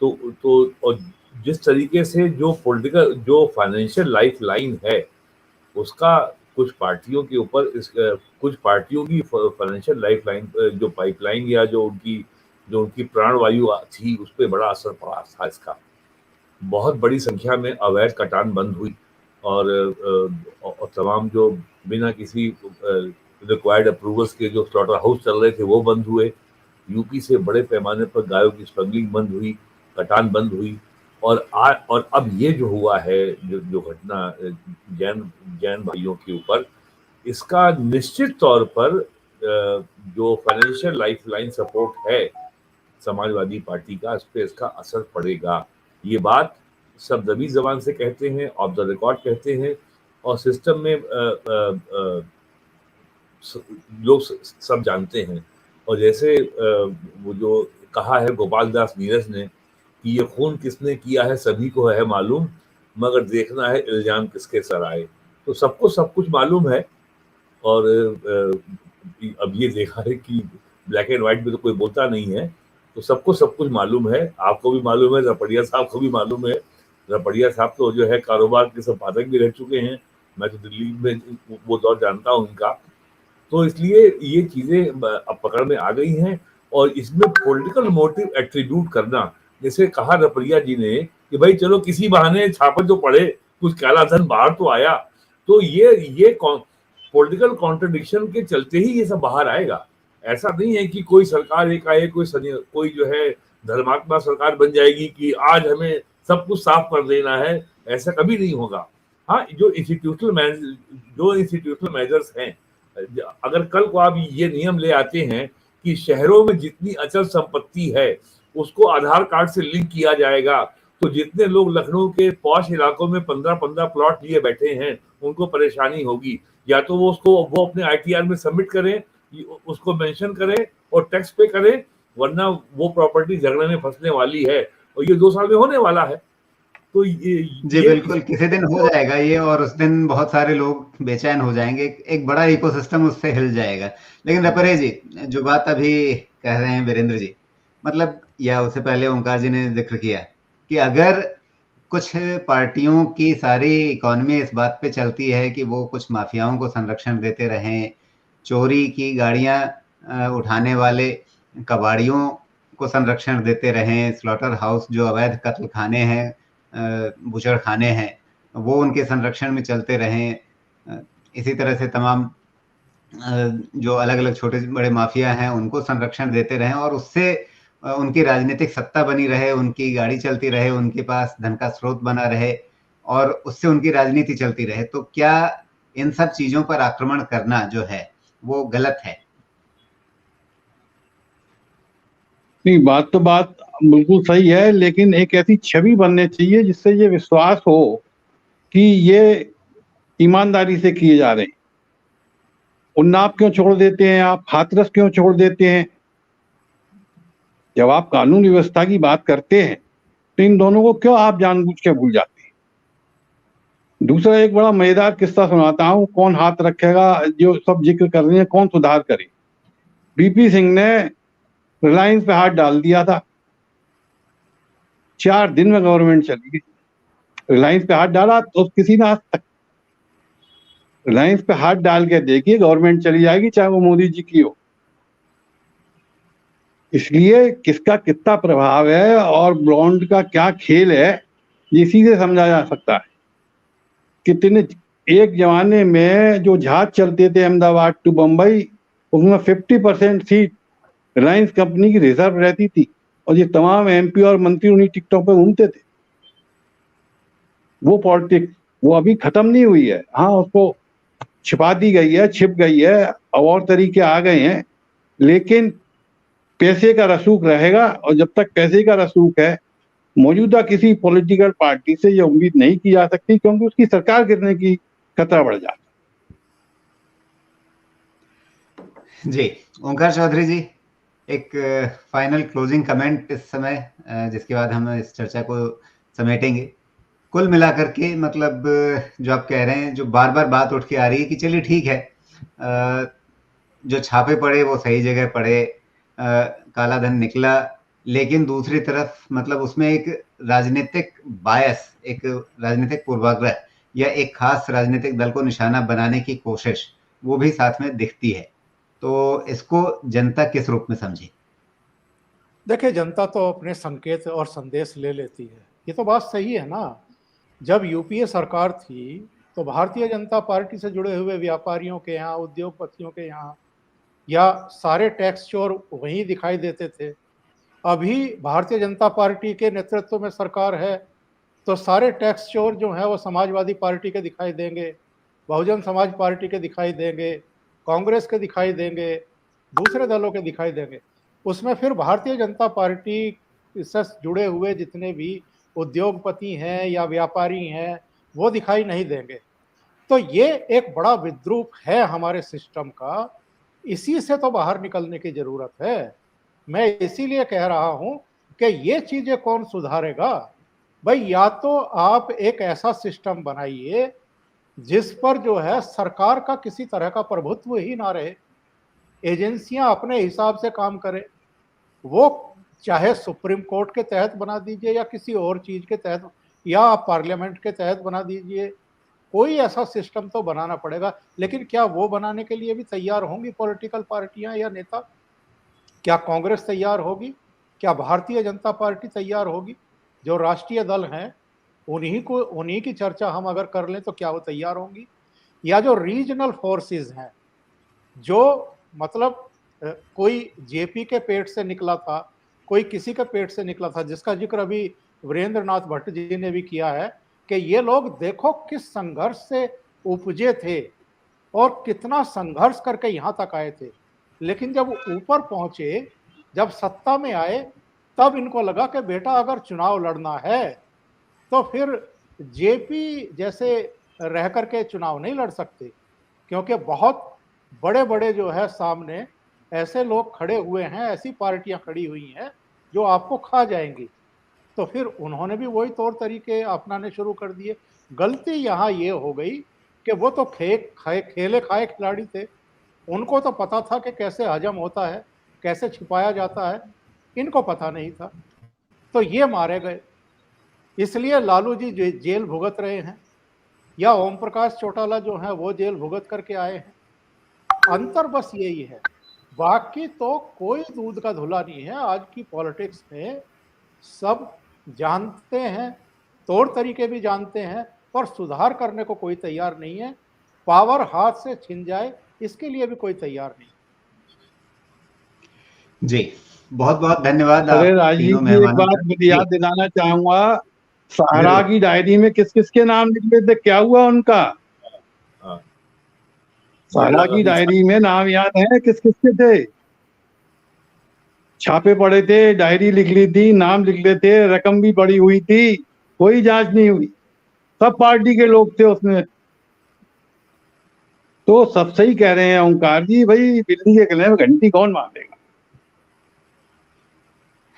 तो और जिस तरीके से जो पॉलिटिकल जो फाइनेंशियल लाइफ लाइन है उसका कुछ पार्टियों के ऊपर, कुछ पार्टियों की फाइनेंशियल लाइफ लाइन, जो पाइपलाइन या जो उनकी प्राणवायु थी उस पर बड़ा असर पड़ा था इसका। बहुत बड़ी संख्या में अवैध कटान बंद हुई और तमाम जो बिना किसी रिक्वायर्ड अप्रूवल्स के जो स्लॉटर हाउस चल रहे थे वो बंद हुए। यूपी से बड़े पैमाने पर गायों की स्मगलिंग बंद हुई, कटान बंद हुई। और अब ये जो हुआ है, जो घटना जैन भाइयों के ऊपर, इसका निश्चित तौर पर जो फाइनेंशियल लाइफलाइन सपोर्ट है समाजवादी पार्टी का, इस पे इसका असर पड़ेगा। ये बात सब दबी जबान से कहते हैं, ऑफ द रिकॉर्ड कहते हैं, और सिस्टम में लोग सब जानते हैं। और जैसे वो जो कहा है गोपाल दास नीरज ने कि ये खून किसने किया है सभी को है मालूम, मगर देखना है इल्जाम किसके सर आए। तो सबको सब कुछ मालूम है, और अब ये देखा है कि ब्लैक एंड व्हाइट में तो कोई बोलता नहीं है, तो सबको सब कुछ मालूम है। आपको भी मालूम है, रपड़िया साहब को भी मालूम है। रपड़िया साहब तो जो है कारोबार के संपादक भी रह चुके हैं, मैं तो दिल्ली में वो दौर जानता हूँ उनका। तो इसलिए ये चीजें अब पकड़ में आ गई हैं, और इसमें पॉलिटिकल मोटिव एट्रीब्यूट करना, जैसे कहा रपड़िया जी ने कि भाई चलो किसी बहाने छापे तो पड़े, कुछ काला धन बाहर तो आया, तो ये पॉलिटिकल कॉन्ट्रडिक्शन के चलते ही ये सब बाहर आएगा। ऐसा नहीं है कि कोई सरकार एक आए, कोई जो है धर्मात्मा सरकार बन जाएगी कि आज हमें सब कुछ साफ कर देना है, ऐसा कभी नहीं होगा। हाँ, जो इंस्टीट्यूशनल मेजर्स हैं, अगर कल को आप ये नियम ले आते हैं कि शहरों में जितनी अचल संपत्ति है उसको आधार कार्ड से लिंक किया जाएगा, तो जितने लोग लखनऊ के पॉश इलाकों में 15-15 प्लॉट लिए बैठे हैं उनको परेशानी होगी। या तो वो अपने ITR में सबमिट करें, उसको मेंशन करें और टैक्स पे करें, वरना वो प्रॉपर्टी झगड़े में फंसने वाली है, और ये 2 साल में होने वाला है। तो जी ये बिल्कुल, किसी दिन हो जाएगा ये, और उस दिन बहुत सारे लोग बेचैन हो जाएंगे, एक बड़ा इकोसिस्टम उससे हिल जाएगा। लेकिन रपरे जी, जो बात अभी कह रहे हैं वीरेंद्र जी, मतलब या उससे पहले ओंकार जी ने जिक्र किया कि अगर कुछ पार्टियों की सारी इकोनॉमी इस बात पे चलती है कि वो कुछ माफियाओं को संरक्षण देते रहें, चोरी की गाड़ियां उठाने वाले कबाड़ियों को संरक्षण देते रहें, स्लॉटर हाउस जो अवैध कत्ल खाने हैं, बुचड़ खाने हैं, वो उनके संरक्षण में चलते रहें, इसी तरह से तमाम जो अलग अलग छोटे बड़े माफिया हैं उनको संरक्षण देते रहें, और उससे उनकी राजनीतिक सत्ता बनी रहे, उनकी गाड़ी चलती रहे, उनके पास धन का स्रोत बना रहे, और उससे उनकी राजनीति चलती रहे, तो क्या इन सब चीजों पर आक्रमण करना जो है वो गलत है? नहीं, बात बिल्कुल सही है, लेकिन एक ऐसी छवि बननी चाहिए जिससे ये विश्वास हो कि ये ईमानदारी से किए जा रहे हैं। उन्नाव क्यों छोड़ देते हैं आप, हाथरस क्यों छोड़ देते हैं? जब आप कानून व्यवस्था की बात करते हैं तो इन दोनों को क्यों आप जानबूझ के भूल जाते हैं? दूसरा एक बड़ा मजेदार किस्सा सुनाता हूं, कौन हाथ रखेगा, जो सब जिक्र कर रहे हैं कौन सुधार करे। बीपी सिंह ने रिलायंस पे हाथ डाल दिया था, 4 दिन में गवर्नमेंट चली गई। रिलायंस पे हाथ डाला तो किसी ने आज तक, रिलायंस पे हाथ डाल के देखिए गवर्नमेंट चली जाएगी, चाहे वो मोदी जी की हो। इसलिए किसका कितना प्रभाव है और बॉन्ड का क्या खेल है, ये इसी से समझा जा सकता है। कितने एक जमाने में जो जहाज चलते थे अहमदाबाद टू बंबई, उसमें 50% सीट रिलायंस कंपनी की रिजर्व रहती थी, और ये तमाम एमपी और मंत्री उन्हीं टिकटों पे घूमते थे। वो पॉलिटिक्स वो अभी खत्म नहीं हुई है, हाँ उसको छिपा दी गई है, छिप गई है, और तरीके आ गए हैं, लेकिन पैसे का रसूख रहेगा। और जब तक पैसे का रसूख है, मौजूदा किसी पॉलिटिकल पार्टी से ये उम्मीद नहीं की जा सकती, क्योंकि उसकी सरकार गिरने की खतरा बढ़ जाता है। जी ओंकार चौधरी जी, एक फाइनल क्लोजिंग कमेंट इस समय, जिसके बाद हम इस चर्चा को समेटेंगे। कुल मिलाकर के मतलब जो आप कह रहे हैं, जो बार बार बात उठ के आ रही है कि चलिए ठीक है, जो छापे पड़े वो सही जगह पड़े, काला धन निकला, लेकिन दूसरी तरफ मतलब उसमें एक राजनीतिक बायस, एक राजनीतिक पूर्वाग्रह या एक खास राजनीतिक दल को निशाना बनाने की कोशिश वो भी साथ में दिखती है। तो इसको जनता किस रूप में समझे? देखिए, जनता तो अपने संकेत और संदेश ले लेती है, ये तो बात सही है ना। जब यूपीए सरकार थी तो भारतीय जनता पार्टी से जुड़े हुए व्यापारियों के यहाँ, उद्योगपतियों के यहाँ, या सारे टैक्स चोर वहीं दिखाई देते थे। अभी भारतीय जनता पार्टी के नेतृत्व में सरकार है तो सारे टैक्स चोर जो हैं वो समाजवादी पार्टी के दिखाई देंगे, बहुजन समाज पार्टी के दिखाई देंगे, कांग्रेस के दिखाई देंगे, दूसरे दलों के दिखाई देंगे। उसमें फिर भारतीय जनता पार्टी से जुड़े हुए जितने भी उद्योगपति हैं या व्यापारी हैं वो दिखाई नहीं देंगे। तो ये एक बड़ा विद्रूप है हमारे सिस्टम का, इसी से तो बाहर निकलने की जरूरत है। मैं इसीलिए कह रहा हूं कि ये चीजें कौन सुधारेगा। भाई, या तो आप एक ऐसा सिस्टम बनाइए जिस पर जो है सरकार का किसी तरह का प्रभुत्व ही ना रहे, एजेंसियां अपने हिसाब से काम करें। वो चाहे सुप्रीम कोर्ट के तहत बना दीजिए या किसी और चीज के तहत, या आप पार्लियामेंट के तहत बना दीजिए, कोई ऐसा सिस्टम तो बनाना पड़ेगा। लेकिन क्या वो बनाने के लिए भी तैयार होंगी पॉलिटिकल पार्टियां या नेता? क्या कांग्रेस तैयार होगी? क्या भारतीय जनता पार्टी तैयार होगी? जो राष्ट्रीय दल हैं उन्हीं की चर्चा हम अगर कर लें तो क्या वो तैयार होंगी? या जो रीजनल फोर्सेस हैं, जो मतलब कोई जेपी के पेट से निकला था, कोई किसी के पेट से निकला था, जिसका जिक्र अभी वीरेंद्र नाथ भट्ट जी ने भी किया है कि ये लोग देखो किस संघर्ष से उपजे थे और कितना संघर्ष करके यहां तक आए थे। लेकिन जब ऊपर पहुंचे, जब सत्ता में आए, तब इनको लगा कि बेटा अगर चुनाव लड़ना है तो फिर जेपी जैसे रह करके चुनाव नहीं लड़ सकते, क्योंकि बहुत बड़े बड़े जो है सामने ऐसे लोग खड़े हुए हैं, ऐसी पार्टियां खड़ी हुई हैं जो आपको खा जाएंगी। तो फिर उन्होंने भी वही तौर तरीके अपनाने शुरू कर दिए। गलती यहाँ ये हो गई कि वो तो खेले खाए खिलाड़ी थे, उनको तो पता था कि कैसे हजम होता है, कैसे छिपाया जाता है, इनको पता नहीं था, तो ये मारे गए। इसलिए लालू जी जेल भुगत रहे हैं, या ओम प्रकाश चौटाला जो है वो जेल भुगत करके आए हैं। अंतर बस यही है, बाकी तो कोई दूध का धुला नहीं है। आज की पॉलिटिक्स में सब जानते हैं, तौर तरीके भी जानते हैं, पर सुधार करने को कोई तैयार नहीं है। पावर हाथ से छिन जाए इसके लिए भी कोई तैयार नहीं। जी, बहुत बहुत धन्यवाद। अरे राजीव जी, एक बात मुझे याद दिलाना चाहूंगा, सहारा की डायरी में किस किस के नाम लिखे थे, क्या हुआ उनका? सहारा की डायरी में नाम याद है किस किस के थे? छापे पड़े थे, डायरी लिख ली थी, नाम लिख लेते, रकम भी पड़ी हुई थी, कोई जांच नहीं हुई, सब पार्टी के लोग थे उसमें। तो सब सही कह रहे हैं ओंकार जी, भाई बिल्ली के गले में घंटी कौन मारेगा?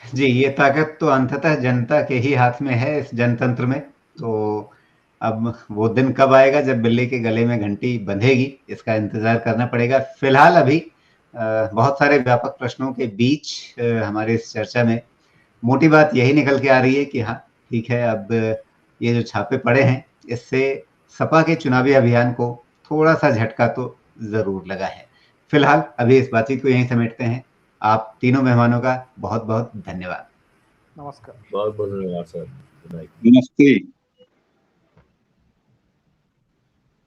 जी, ये ताकत तो अंततः जनता के ही हाथ में है, इस जनतंत्र में। तो अब वो दिन कब आएगा जब बिल्ली के गले में घंटी बंधेगी, इसका इंतजार करना पड़ेगा। फिलहाल अभी बहुत सारे व्यापक प्रश्नों के बीच हमारे इस चर्चा में मोटी बात यही निकल के आ रही है कि हाँ ठीक है, अब ये जो छापे पड़े हैं इससे सपा के चुनावी अभियान को थोड़ा सा झटका तो जरूर लगा है। फिलहाल अभी इस बातचीत को यहीं समेटते हैं। आप तीनों मेहमानों का बहुत बहुत धन्यवाद। नमस्कार। बहुत बहुत धन्यवाद सर। नमस्ते।